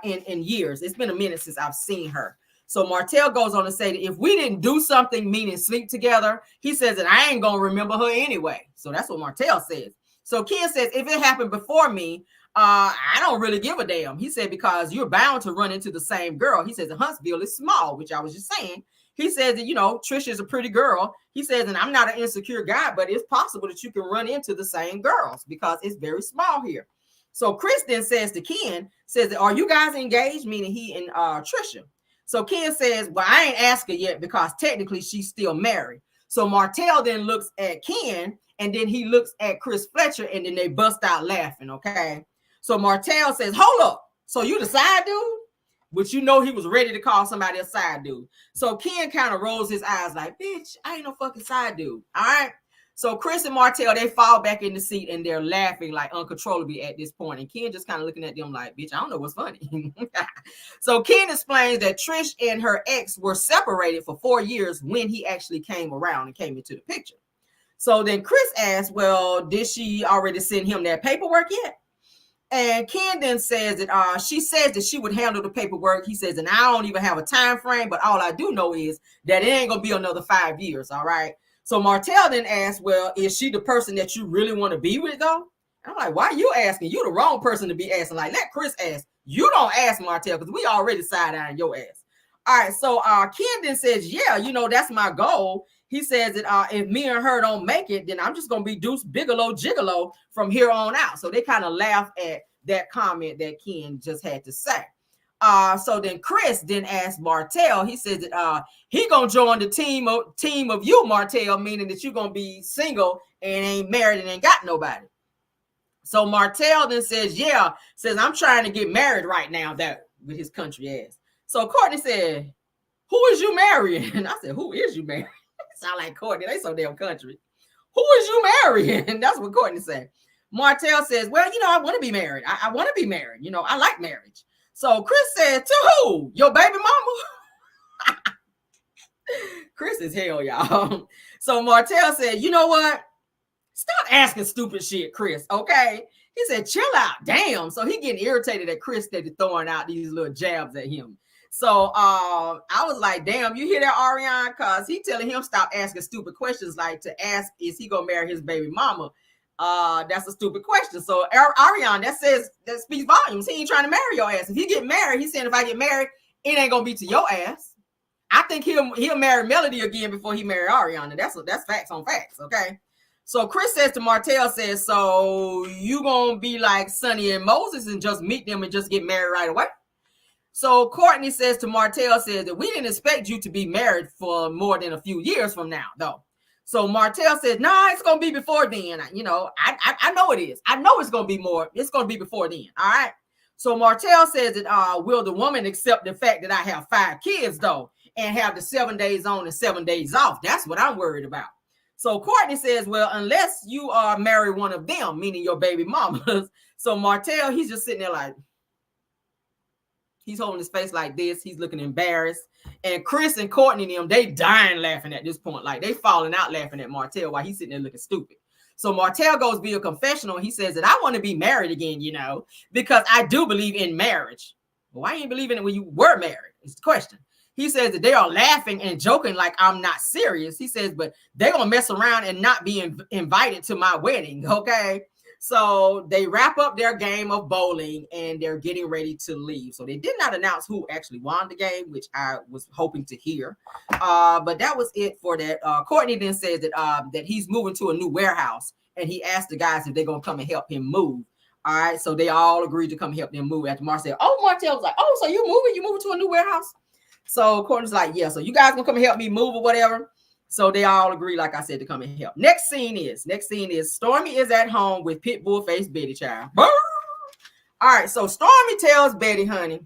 in years. It's been a minute since I've seen her. So Martell goes on to say that if we didn't do something, meaning sleep together, he says that I ain't going to remember her anyway. So that's what Martell says. So Ken says, if it happened before me, I don't really give a damn. He said, because you're bound to run into the same girl. He says, Huntsville is small, which I was just saying. He says that, Trisha is a pretty girl. He says, and I'm not an insecure guy, but it's possible that you can run into the same girls because it's very small here. So Chris then says to Ken, says, are you guys engaged? Meaning he and Trisha. So Ken says, well, I ain't asked her yet because technically she's still married. So Martell then looks at Ken and then he looks at Chris Fletcher and then they bust out laughing. Okay. So Martell says, hold up. So you the side dude? But he was ready to call somebody a side dude. So Ken kind of rolls his eyes like, bitch, I ain't no fucking side dude. All right. So Chris and Martell, they fall back in the seat and they're laughing like uncontrollably at this point. And Ken just kind of looking at them like, bitch, I don't know what's funny. So Ken explains that Trish and her ex were separated for 4 years when he actually came around and came into the picture. So then Chris asks, well, did she already send him that paperwork yet? And Ken then says that she says that she would handle the paperwork. He says, and I don't even have a time frame, but all I do know is that it ain't gonna be another 5 years. All right. So Martell then asks, well, is she the person that you really want to be with though? And I'm like, why are you asking? You the wrong person to be asking. Like, let Chris ask. You don't ask Martell because we already side-eyeing your ass. All right. So Ken then says, yeah, that's my goal. He says that if me and her don't make it, then I'm just gonna be Deuce Bigelow Gigolo from here on out. So they kind of laugh at that comment that Ken just had to say. So then Chris then asked Martell. He says that he gonna join the team of you, Martell, meaning that you're gonna be single and ain't married and ain't got nobody. So Martell then says, yeah, says I'm trying to get married right now, that with his country ass. So Courtney said, who is you marrying? And I said, who is you marrying? Sound like Courtney, they so damn country. Who is you marrying? That's what Courtney said. Martell says, well, I want to be married. I want to be married. I like marriage. So Chris said, to who? Your baby mama? Chris is hell, y'all. So Martell said, you know what? Stop asking stupid shit, Chris, okay? He said, chill out. Damn. So he getting irritated at Chris that he's throwing out these little jabs at him. So I was like, damn, you hear that, Ariane? Because he telling him stop asking stupid questions, like to ask, is he going to marry his baby mama? That's a stupid question. So Ariane, that speaks volumes. He ain't trying to marry your ass. If he get married, he's saying if I get married, it ain't going to be to your ass. I think he'll marry Melody again before he marry Ariana. That's facts on facts, okay? So Chris says to Martell, says, so you gonna be like Sonny and Moses and just meet them and just get married right away? So Courtney says to Martell, says that we didn't expect you to be married for more than a few years from now, though. So Martell says, nah, it's gonna be before then. I know it is. I know it's gonna be more. It's gonna be before then. All right. So Martell says that will the woman accept the fact that I have 5 kids though and have the 7 days on and 7 days off? That's what I'm worried about. So Courtney says, well, unless you marry one of them, meaning your baby mamas. So Martell, he's just sitting there like, he's holding his face like this. He's looking embarrassed. And Chris and Courtney and them, they dying laughing at this point. Like they falling out laughing at Martell while he's sitting there looking stupid. So Martell goes via confessional. He says that I want to be married again, because I do believe in marriage. Well, why ain't believing it when you were married? It's the question. He says that they are laughing and joking like I'm not serious. He says, but they're going to mess around and not be invited to my wedding, okay? So they wrap up their game of bowling and they're getting ready to leave. So they did not announce who actually won the game, which I was hoping to hear. But that was it for that. Courtney then says that he's moving to a new warehouse and he asked the guys if they're going to come and help him move. All right, so they all agreed to come help them move. After Martell said, Martell was like, oh, so you moving to a new warehouse? So Courtney's like, yeah, so you guys gonna come and help me move or whatever. So they all agree, like I said, to come and help. Next scene is Stormy is at home with Pitbull face Betty child. All right, so Stormy tells Betty, honey,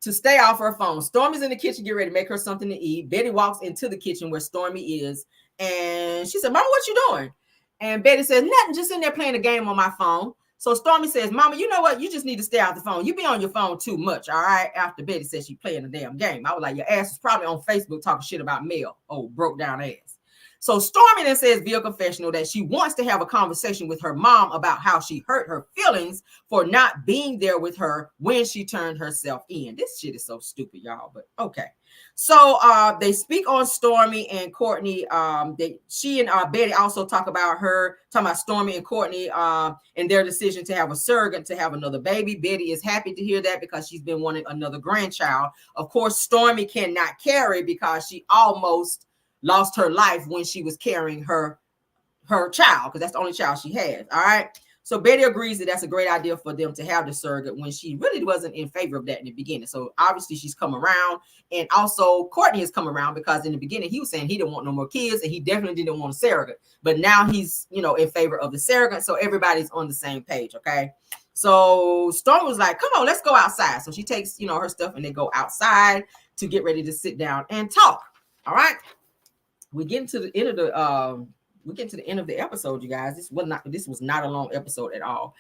to stay off her phone. Stormy's in the kitchen, get ready to make her something to eat. Betty walks into the kitchen where Stormy is, and she said, Mama, what you doing? And Betty says, nothing, just in there playing a game on my phone. So Stormy says, Mama, you know what? You just need to stay off the phone. You be on your phone too much, all right? After Betty says she playing a damn game. I was like, your ass is probably on Facebook talking shit about Mel. Oh, broke down ass. So Stormy then says via confessional that she wants to have a conversation with her mom about how she hurt her feelings for not being there with her when she turned herself in. This shit is so stupid, y'all, but okay. So they speak on Stormy and Courtney. She and Betty also talking about Stormy and Courtney and their decision to have a surrogate to have another baby. Betty is happy to hear that because she's been wanting another grandchild. Of course, Stormy cannot carry because she almost lost her life when she was carrying her child, because that's the only child she has. All right. So Betty agrees that that's a great idea for them to have the surrogate when she really wasn't in favor of that in the beginning. So obviously she's come around, and also Courtney has come around because in the beginning he was saying he didn't want no more kids and he definitely didn't want a surrogate, but now he's, in favor of the surrogate. So everybody's on the same page. Okay. So Storm was like, come on, let's go outside. So she takes, her stuff and they go outside to get ready to sit down and talk. All right. We get to the end of the episode, you guys. This was not a long episode at all.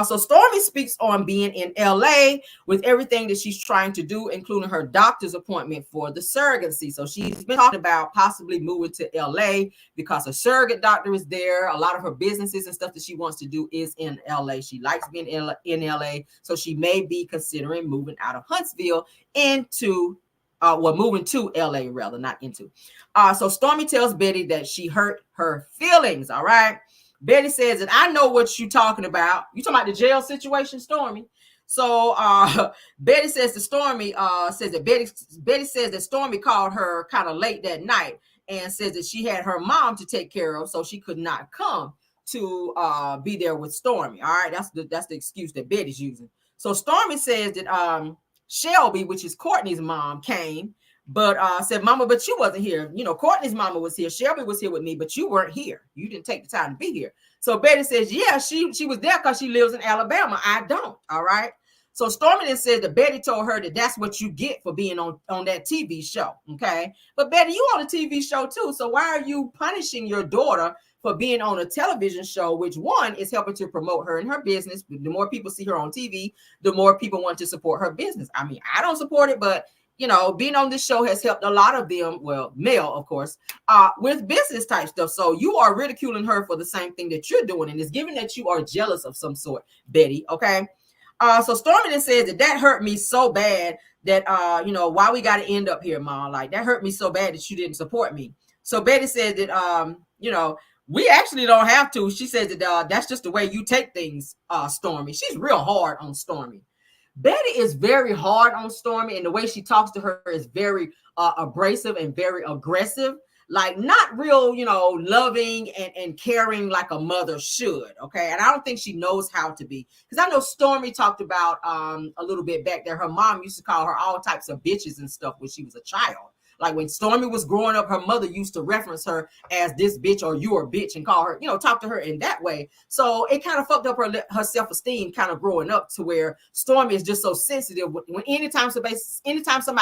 So Stormy speaks on being in LA with everything that she's trying to do, including her doctor's appointment for the surrogacy. So she's been talking about possibly moving to LA because a surrogate doctor is there. A lot of her businesses and stuff that she wants to do is in LA. She likes being in LA. So she may be considering moving out of Huntsville moving to LA rather, not into. So Stormy tells Betty that she hurt her feelings. All right. Betty says that I know what you're talking about. You talking about the jail situation, Stormy? So Betty says to Stormy, Betty says that Stormy called her kind of late that night and says that she had her mom to take care of, so she could not come to be there with Stormy. All right, that's the excuse that Betty's using. So Stormy says that Shelby, which is Courtney's mom, came, but said, Mama, but you wasn't here. You know, Courtney's mama was here. Shelby was here with me, but you weren't here. You didn't take the time to be here. So Betty says, yeah, she was there because she lives in Alabama. I don't. All right. So Stormy then said that Betty told her that that's what you get for being on that TV show. Okay. But Betty, you on a TV show too. So why are you punishing your daughter for being on a television show, which one is helping to promote her and her business? The more people see her on TV, the more people want to support her business. I mean, I don't support it, but you know, being on this show has helped a lot of them, well, male, of course, with business type stuff. So you are ridiculing her for the same thing that you're doing. And it's given that you are jealous of some sort, Betty. Okay. So Stormy then says that hurt me so bad that, you know, why we got to end up here, Mom? Like, that hurt me so bad that you didn't support me. So Betty said that, you know, we actually don't have to. She says that that's just the way you take things, Stormy. She's real hard on Stormy. Betty is very hard on Stormy, and the way she talks to her is very abrasive and very aggressive, like not real, you know, loving and caring like a mother should. Okay. And I don't think she knows how to be, because I know Stormy talked about a little bit back there. Her mom used to call her all types of bitches and stuff when she was a child. Like when Stormy was growing up, her mother used to reference her as this bitch or you a bitch and call her, you know, talk to her in that way. So it kind of fucked up her self-esteem kind of growing up, to where Stormy is just so sensitive. When anytime somebody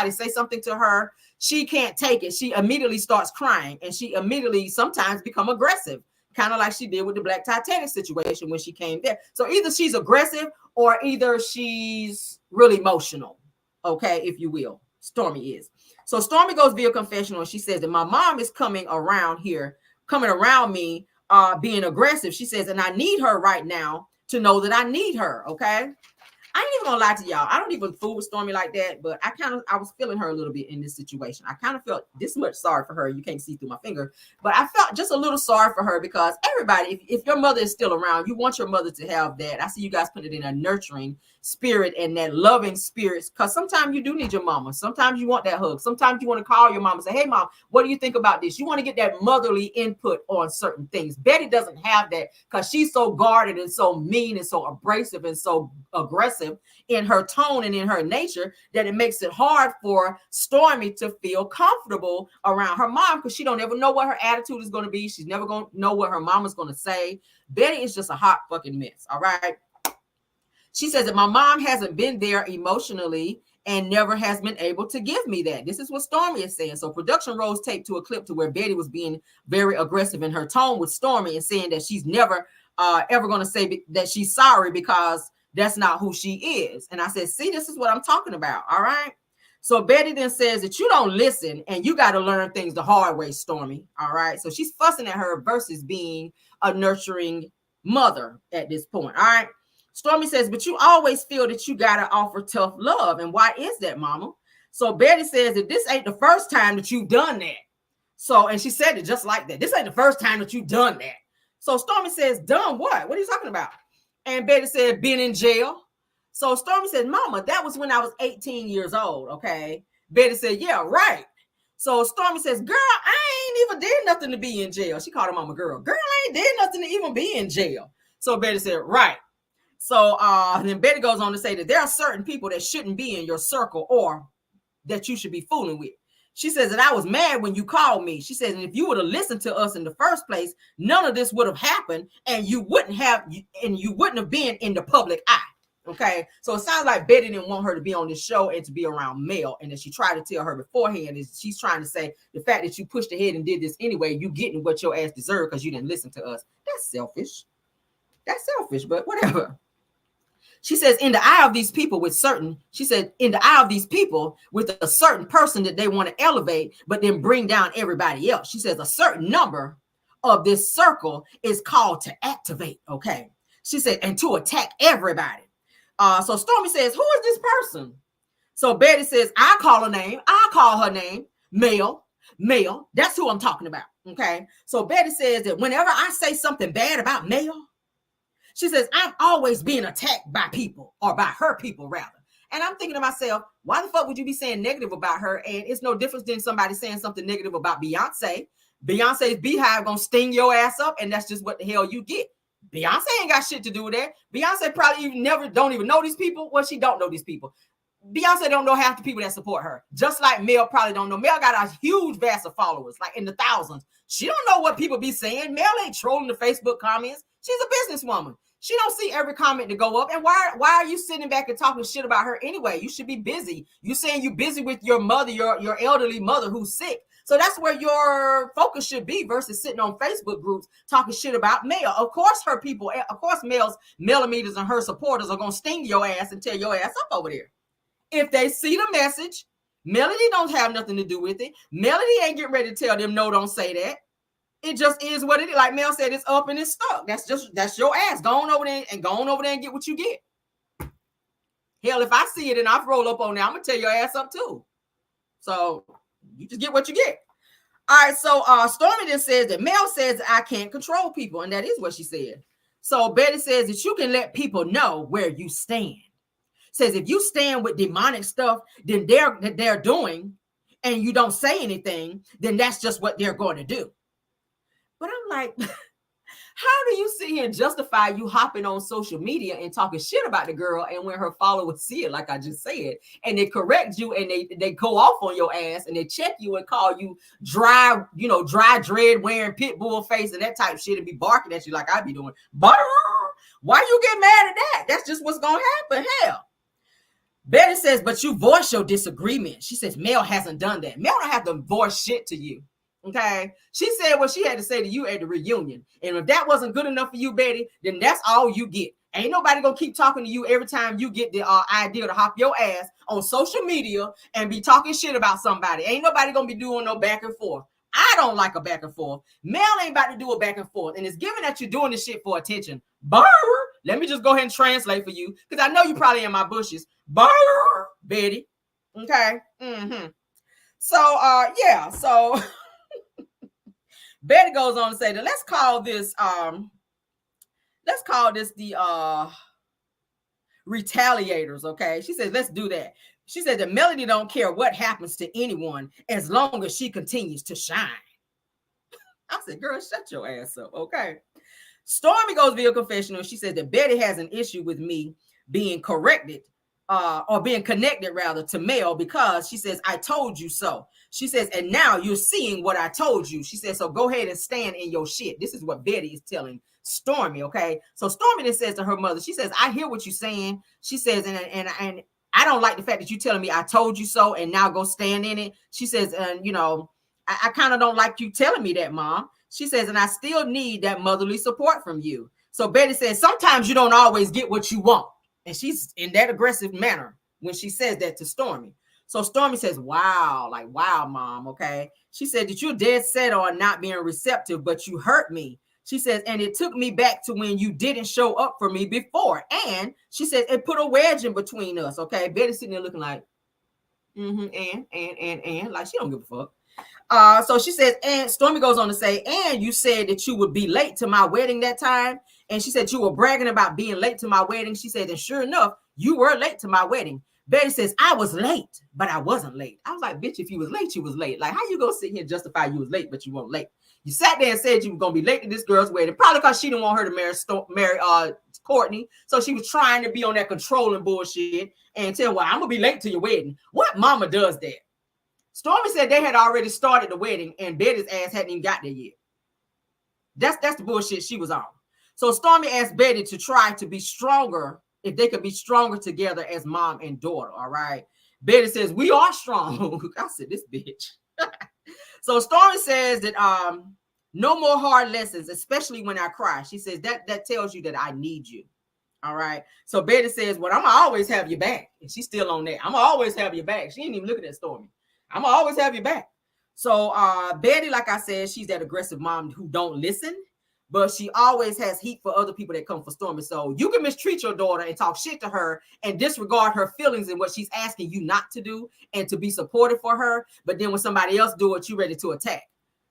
says something to her, she can't take it. She immediately starts crying, and she immediately sometimes become aggressive, kind of like she did with the Black Titanic situation when she came there. So either she's aggressive or either she's really emotional, okay, if you will. Stormy is. So Stormy goes via confessional, and she says that my mom is coming around me, being aggressive. She says, and I need her right now to know that I need her. Okay. I ain't even gonna lie to y'all. I don't even fool with Stormy like that, but I was feeling her a little bit in this situation. I kind of felt this much sorry for her. You can't see through my finger, but I felt just a little sorry for her, because everybody, if your mother is still around, you want your mother to have that. I see you guys put it in a nurturing spirit and that loving spirit, because sometimes you do need your mama. Sometimes you want that hug. Sometimes you want to call your mom and say, hey mom, what do you think about this? You want to get that motherly input on certain things. Betty doesn't have that, because she's so guarded and so mean and so abrasive and so aggressive in her tone and in her nature, that it makes it hard for Stormy to feel comfortable around her mom, because she don't ever know what her attitude is going to be. She's never going to know what her mama's going to say. Betty is just a hot fucking mess. All right. She says that my mom hasn't been there emotionally and never has been able to give me that. This is what Stormy is saying. So production rolls tape to a clip to where Betty was being very aggressive in her tone with Stormy and saying that she's never ever going to say that she's sorry, because that's not who she is. And I said, see, this is what I'm talking about. All right. So Betty then says that you don't listen and you got to learn things the hard way, Stormy. All right. So she's fussing at her versus being a nurturing mother at this point. All right. Stormy says, but you always feel that you got to offer tough love. And why is that, mama? So Betty says that this ain't the first time that you've done that. So, and she said it just like that. This ain't the first time that you've done that. So Stormy says, done what? What are you talking about? And Betty said, been in jail. So Stormy said, mama, that was when I was 18 years old. Okay. Betty said, yeah, right. So Stormy says, girl, I ain't even did nothing to be in jail. She called her mama girl. Girl, I ain't did nothing to even be in jail. So Betty said, right. So then Betty goes on to say that there are certain people that shouldn't be in your circle or that you should be fooling with. She says that I was mad when you called me. She says, and if you would have listened to us in the first place, none of this would have happened, and you wouldn't have been in the public eye. Okay. So it sounds like Betty didn't want her to be on this show and to be around Mel. And that she tried to tell her beforehand is she's trying to say the fact that you pushed ahead and did this anyway, you getting what your ass deserved because you didn't listen to us. That's selfish. That's selfish, but whatever. She says, in the eye of these people with a certain person that they want to elevate, but then bring down everybody else. She says a certain number of this circle is called to activate. Okay. She said, and to attack everybody. So Stormy says, who is this person? So Betty says, I'll call her name, Mel. That's who I'm talking about. Okay. So Betty says that whenever I say something bad about Mel, she says, I'm always being attacked by people, or by her people rather. And I'm thinking to myself, why the fuck would you be saying negative about her? And it's no difference than somebody saying something negative about Beyonce. Beyonce's beehive gonna sting your ass up, and that's just what the hell you get. Beyonce ain't got shit to do with that. Beyonce probably don't even know these people. Well, she don't know these people. Beyonce don't know half the people that support her. Just like Mel probably don't know. Mel got a huge vast of followers, like in the thousands. She don't know what people be saying. Mel ain't trolling the Facebook comments. She's a businesswoman. She don't see every comment to go up. And why are you sitting back and talking shit about her anyway? You should be busy. You saying you busy with your mother, your elderly mother who's sick. So that's where your focus should be versus sitting on Facebook groups talking shit about Mel. Of course, her people, of course, Mel's millimeters and her supporters are gonna sting your ass and tear your ass up over there. If they see the message, Melody don't have nothing to do with it. Melody ain't getting ready to tell them, no, don't say that. It just is what it is. Like Mel said, it's up and it's stuck. That's your ass. Go on over there and get what you get. Hell, if I see it and I roll up on there, I'm gonna tear your ass up too. So you just get what you get. All right. So Stormy then says that Mel says I can't control people, and that is what she said. So Betty says that you can let people know where you stand. Says if you stand with demonic stuff, then they're doing, and you don't say anything, then that's just what they're going to do. But I'm like, how do you sit here and justify you hopping on social media and talking shit about the girl, and when her followers see it, like I just said, and they correct you and they go off on your ass and they check you and call you dry dread wearing pit bull face and that type of shit and be barking at you like I be doing. Why you get mad at that? That's just what's going to happen. Hell. Betty says, but you voice your disagreement. She says, Mel hasn't done that. Mel don't have to voice shit to you. Okay. She said what she had to say to you at the reunion. And if that wasn't good enough for you, Betty, then that's all you get. Ain't nobody gonna keep talking to you every time you get the idea to hop your ass on social media and be talking shit about somebody. Ain't nobody gonna be doing no back and forth. I don't like a back and forth. Mel ain't about to do a back and forth. And it's given that you're doing this shit for attention. Brr. Let me just go ahead and translate for you, because I know you probably in my bushes. Brr, Betty. Okay. Mm-hmm. So yeah. So Betty goes on to say that let's call this the retaliators. Okay. She says, let's do that. She said that Melody don't care what happens to anyone as long as she continues to shine. I said, girl, shut your ass up. Okay. Stormy goes via confessional. She said that Betty has an issue with me being corrected or being connected rather to Mel, because she says, I told you so. She says, and now you're seeing what I told you. She says, so go ahead and stand in your shit. This is what Betty is telling Stormy. Okay. So Stormy then says to her mother, she says, I hear what you're saying. She says, and I don't like the fact that you're telling me I told you so and now go stand in it. She says, and I kind of don't like you telling me that, Mom. She says, and I still need that motherly support from you. So Betty says, sometimes you don't always get what you want. And she's in that aggressive manner when she says that to Stormy. So Stormy says, wow, like, wow, Mom. Okay. She said that you're dead set on not being receptive, but you hurt me. She says, and it took me back to when you didn't show up for me before. And she says, it put a wedge in between us. Okay. Betty's sitting there looking like, and like she don't give a fuck. So she says, and Stormy goes on to say, and you said that you would be late to my wedding that time. And she said, you were bragging about being late to my wedding. She said, and sure enough, you were late to my wedding. Betty says, I was late, but I wasn't late. I was like, bitch, if you was late, you was late. Like, how you gonna sit here and justify you was late, but you weren't late? You sat there and said you were gonna be late to this girl's wedding, probably because she didn't want her to marry Courtney. So she was trying to be on that controlling bullshit and tell, well, I'm gonna be late to your wedding. What mama does that? Stormy said they had already started the wedding and Betty's ass hadn't even got there yet. That's the bullshit she was on. So Stormy asked Betty to try to be stronger, if they could be stronger together as mom and daughter. All right. Betty says, we are strong. I said, this bitch. So Stormy says that no more hard lessons, especially when I cry. She says that tells you that I need you. All right. So Betty says, well, I'm gonna always have your back. And she's still on that. I'm gonna always have your back. She ain't even looking at Stormy. I'm gonna always have your back. So Betty, like I said, she's that aggressive mom who don't listen, but she always has heat for other people that come for Stormy. So you can mistreat your daughter and talk shit to her and disregard her feelings and what she's asking you not to do and to be supportive for her. But then when somebody else do it, you ready to attack.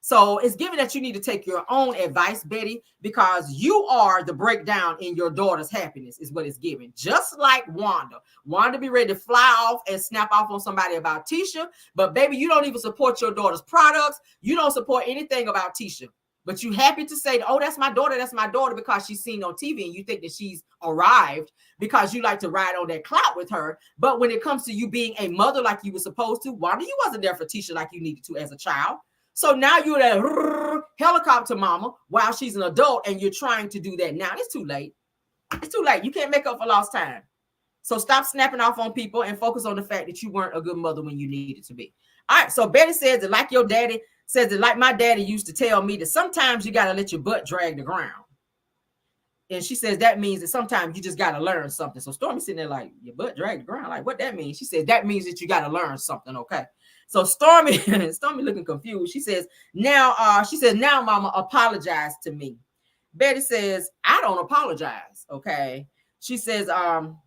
So it's given that you need to take your own advice, Betty, because you are the breakdown in your daughter's happiness is what it's giving. Just like Wanda. Wanda be ready to fly off and snap off on somebody about Tisha. But baby, you don't even support your daughter's products. You don't support anything about Tisha. But you happy to say, oh, that's my daughter, because she's seen on TV and you think that she's arrived because you like to ride on that clout with her. But when it comes to you being a mother like you were supposed to, Wanda, you wasn't there for Tisha like you needed to as a child. So now you're that helicopter mama while she's an adult and you're trying to do that now. It's too late. It's too late. You can't make up for lost time. So stop snapping off on people and focus on the fact that you weren't a good mother when you needed to be. All right. So Betty says that like your daddy says that like my daddy used to tell me that sometimes you got to let your butt drag the ground. And she says that means that sometimes you just got to learn something. So Stormy sitting there like, your butt drag the ground. Like, what that means? She says that means that you got to learn something. Okay. So Stormy looking confused. She says, now, mama, apologize to me. Betty says, I don't apologize. Okay. She says,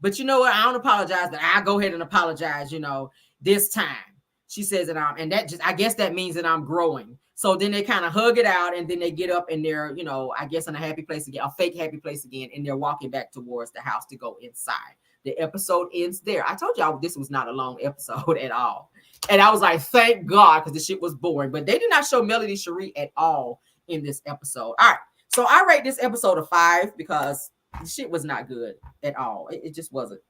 but you know what? I don't apologize, but I'll go ahead and apologize, this time. She says, and that just, I guess that means that I'm growing. So then they kind of hug it out and then they get up and they're, I guess in a happy place again, a fake happy place again. And they're walking back towards the house to go inside. The episode ends there. I told y'all this was not a long episode at all. And I was like, thank God, because the shit was boring. But they did not show Melody Cherie at all in this episode. All right. So I rate this episode a 5 because the shit was not good at all. It just wasn't.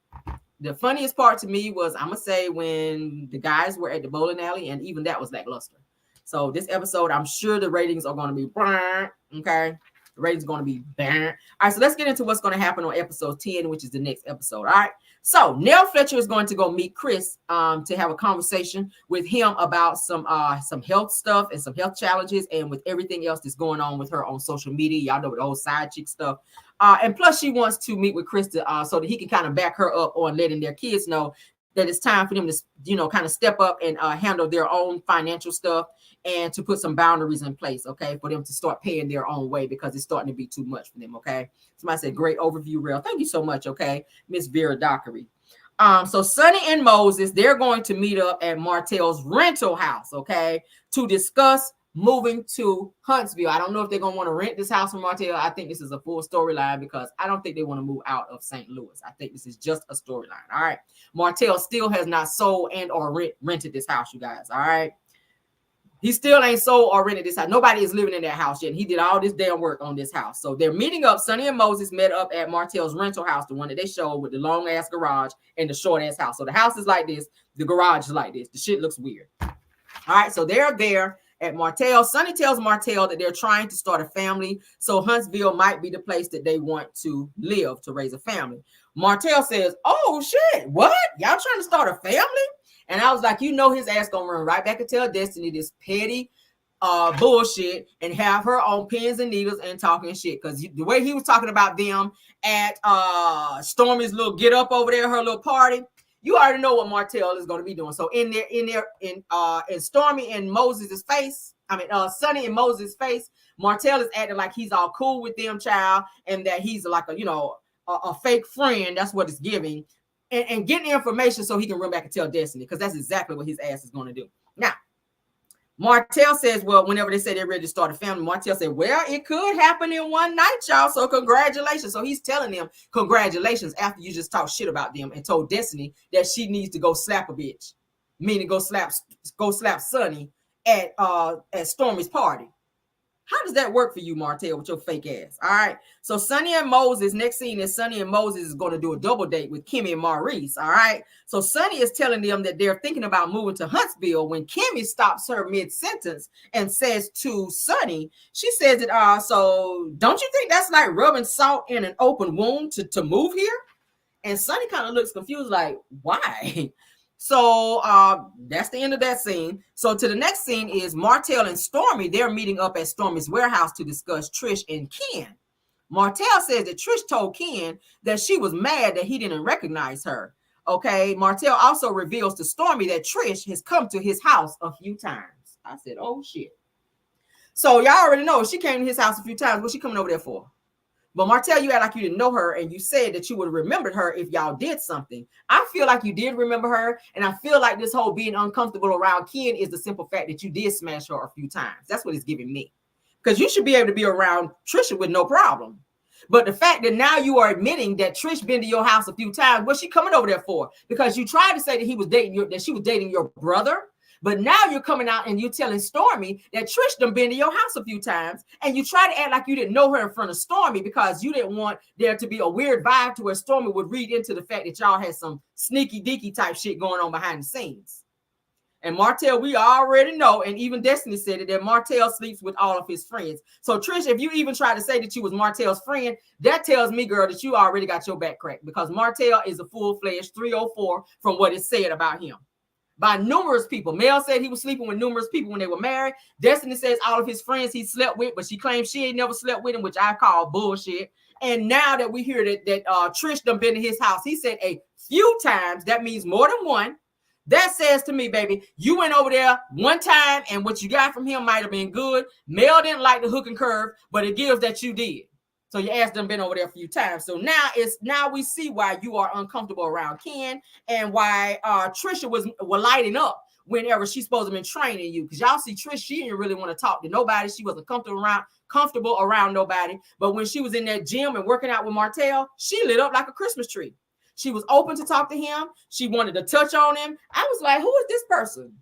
The funniest part to me was, I'm going to say, when the guys were at the bowling alley, and even that was lackluster. So this episode, I'm sure the ratings are going to be, okay? The ratings are going to be bang. All right, so let's get into what's going to happen on episode 10, which is the next episode. All right. So Nell Fletcher is going to go meet Chris to have a conversation with him about some health stuff and some health challenges and with everything else that's going on with her on social media. Y'all know the old side chick stuff. And plus she wants to meet with Chris so that he can kind of back her up on letting their kids know that it's time for them to, kind of step up and handle their own financial stuff and to put some boundaries in place, okay, for them to start paying their own way because it's starting to be too much for them, okay? Somebody said, great overview, Rel. Thank you so much, okay, Miss Vera Dockery. So Sonny and Moses, they're going to meet up at Martell's rental house, okay, to discuss moving to Huntsville. I don't know if they're going to want to rent this house from Martell. I think this is a full storyline because I don't think they want to move out of St. Louis. I think this is just a storyline. All right. Martell still has not sold and or rented this house, you guys. All right. He still ain't sold or rented this house. Nobody is living in that house yet. He did all this damn work on this house. So they're meeting up. Sonny and Moses met up at Martell's rental house, the one that they showed with the long ass garage and the short ass house. So the house is like this. The garage is like this. The shit looks weird. All right. So they're there at Martell. Sonny tells Martell that they're trying to start a family. So Huntsville might be the place that they want to live to raise a family. Martell says, oh shit, what? Y'all trying to start a family? And I was like, his ass gonna run right back and tell Destiny this petty bullshit and have her on pins and needles and talking shit. Because the way he was talking about them at Stormy's little get up over there, her little party, you already know what Martell is going to be doing. So in Stormy and Moses' face, Sonny and Moses' face, Martell is acting like he's all cool with them, child, and that he's like a fake friend. That's what it's giving. And getting information so he can run back and tell Destiny, because that's exactly what his ass is going to do. Now, Martell says, well, whenever they say they're ready to start a family, Martell said, well, it could happen in one night, y'all. So congratulations. So he's telling them congratulations after you just talk shit about them and told Destiny that she needs to go slap a bitch, meaning go slap Sonny at Stormy's party. How does that work for you, Martell, with your fake ass? All right. So Sonny and Moses, next scene is Sonny and Moses is going to do a double date with Kimmy and Maurice. All right. So Sonny is telling them that they're thinking about moving to Huntsville when Kimmy stops her mid-sentence and says to Sonny, she says that, so don't you think that's like rubbing salt in an open wound to move here? And Sonny kind of looks confused, like, why? So that's the end of that scene. So to the next scene is Martell and Stormy. They're meeting up at Stormy's warehouse to discuss Trish and Ken. Martell says that Trish told Ken that she was mad that he didn't recognize her. Okay. Martell also reveals to Stormy that Trish has come to his house a few times. I said, oh shit. So y'all already know she came to his house a few times. What's she coming over there for? But Martell, you act like you didn't know her, and you said that you would have remembered her if y'all did something. I feel like you did remember her, and I feel like this whole being uncomfortable around Ken is the simple fact that you did smash her a few times. That's what it's giving me. Because you should be able to be around Trisha with no problem. But the fact that now you are admitting that Trish been to your house a few times, what's she coming over there for? Because you tried to say that she was dating your brother. But now you're coming out and you're telling Stormy that Trish done been to your house a few times, and you try to act like you didn't know her in front of Stormy because you didn't want there to be a weird vibe to where Stormy would read into the fact that y'all had some sneaky deaky type shit going on behind the scenes. And Martell, we already know, and even Destiny said it, that Martell sleeps with all of his friends. So Trish, if you even try to say that you was Martell's friend, that tells me, girl, that you already got your back cracked, because Martell is a full-fledged 304 from what is said about him by numerous people. Mel said he was sleeping with numerous people when they were married. Destiny says all of his friends he slept with, but she claims she ain't never slept with him, which I call bullshit. And now that we hear that Trish done been to his house, he said a few times. That means more than one. That says to me, baby, you went over there one time, and what you got from him might have been good. Mel didn't like the hook and curve, but it gives that you did. So your ass done been over there a few times. So now we see why you are uncomfortable around Ken, and why Trisha was lighting up whenever she's supposed to be training you. Because y'all see Trish, she didn't really want to talk to nobody. She wasn't comfortable around nobody. But when she was in that gym and working out with Martell, she lit up like a Christmas tree. She was open to talk to him. She wanted to touch on him. I was like, who is this person?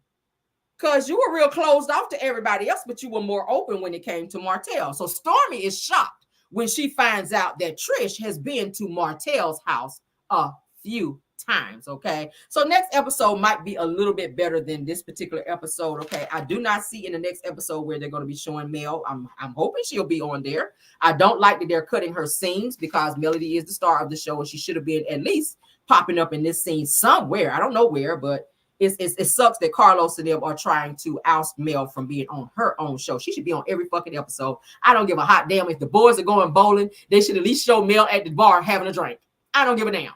Because you were real closed off to everybody else, but you were more open when it came to Martell. So Stormy is shocked when she finds out that Trish has been to Martell's house a few times, okay? So next episode might be a little bit better than this particular episode, okay? I do not see in the next episode where they're going to be showing Mel. I'm hoping she'll be on there. I don't like that they're cutting her scenes, because Melody is the star of the show, and she should have been at least popping up in this scene somewhere. I don't know where, but it sucks that Carlos and them are trying to oust Mel from being on her own show. She should be on every fucking episode. I don't give a hot damn if the boys are going bowling. They should at least show Mel at the bar having a drink. I don't give a damn.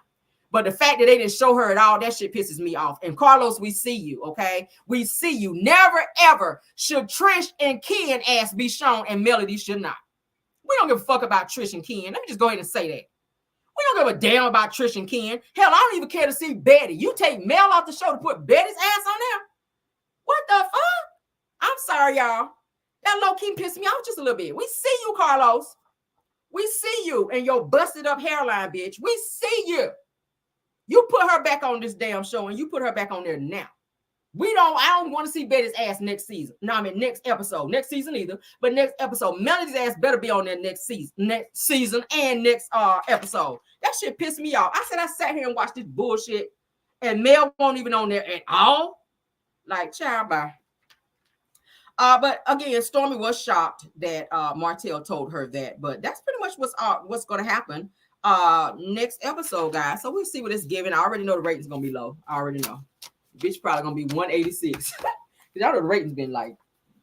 But the fact that they didn't show her at all, that shit pisses me off. And Carlos, we see you, okay? We see you. Never, ever should Trish and Ken ass be shown, and Melody should not. We don't give a fuck about Trish and Ken. Let me just go ahead and say that. We don't give a damn about Trish and Ken. Hell, I don't even care to see Betty. You take Mel off the show to put Betty's ass on there? What the fuck? I'm sorry, y'all. That low-key pissed me off just a little bit. We see you, Carlos. We see you and your busted up hairline, bitch. We see you. You put her back on this damn show, and you put her back on there now. I don't want to see Betty's ass next season. No, I mean next episode. Next season either, but next episode. Melody's ass better be on there next season and next episode. That shit pissed me off. I sat here and watched this bullshit, and Mel won't even on there at all. Like, child, bye. But again, Stormy was shocked that Martell told her that, but that's pretty much what's going to happen next episode, guys. So we'll see what it's giving. I already know the rating's going to be low. I already know. Bitch probably gonna be 186. Because y'all know the rating's been like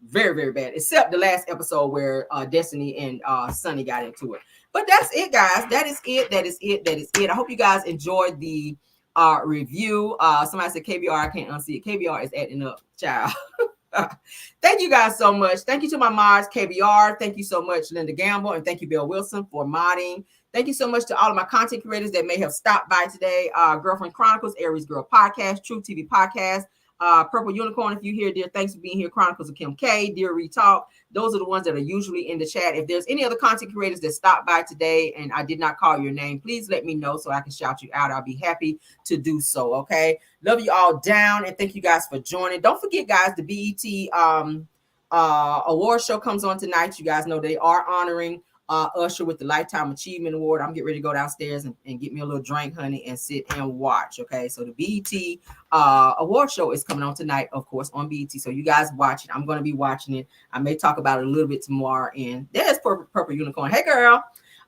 very, very bad, except the last episode where Destiny and Sunny got into it. But that's it, guys. That is it. I hope you guys enjoyed the review. Somebody said KBR, I can't unsee it. KBR is acting up, child. Thank you guys so much. Thank you to my mods, KBR. Thank you so much, Linda Gamble, and thank you, Bill Wilson, for modding. Thank you so much to all of my content creators that may have stopped by today. Girlfriend Chronicles, Aries Girl Podcast, True TV Podcast, Purple Unicorn, if you're here, dear, thanks for being here. Chronicles of Kim K, Dear Retalk. Those are the ones that are usually in the chat. If there's any other content creators that stopped by today and I did not call your name, please let me know so I can shout you out. I'll be happy to do so, okay? Love you all down, and thank you guys for joining. Don't forget, guys, the BET award show comes on tonight. You guys know they are honoring Usher with the Lifetime Achievement Award. I'm getting ready to go downstairs and get me a little drink, honey, and sit and watch. Okay, so the BET award show is coming on tonight, of course, on BET. So you guys watch it. I'm going to be watching it. I may talk about it a little bit tomorrow. And there's Purple Unicorn. Hey, girl.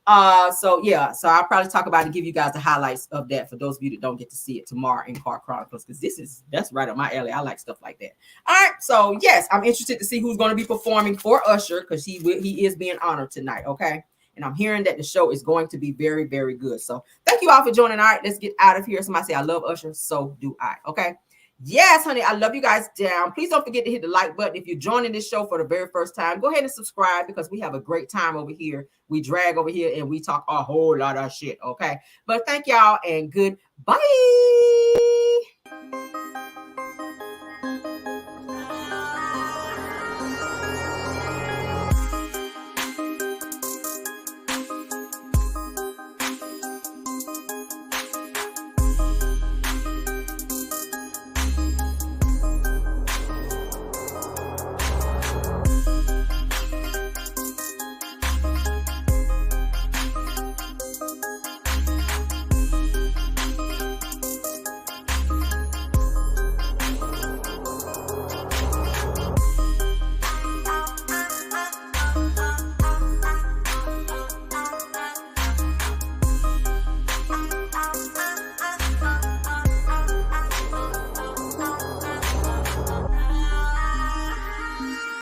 So I'll probably talk about it and give you guys the highlights of that for those of you that don't get to see it tomorrow in Car Chronicles, because that's right up my alley. I like stuff like that. All right, so yes, I'm interested to see who's going to be performing for Usher, because he is being honored tonight. Okay, and I'm hearing that the show is going to be very, very good. So thank you all for joining. All right, let's get out of here. Somebody say I love Usher, so do I. Okay, Yes, honey, I love you guys down. Please don't forget to hit the like button. If you're joining this show for the very first time, go ahead and subscribe because we have a great time over here. We drag over here and we talk a whole lot of shit, okay? But thank y'all and goodbye.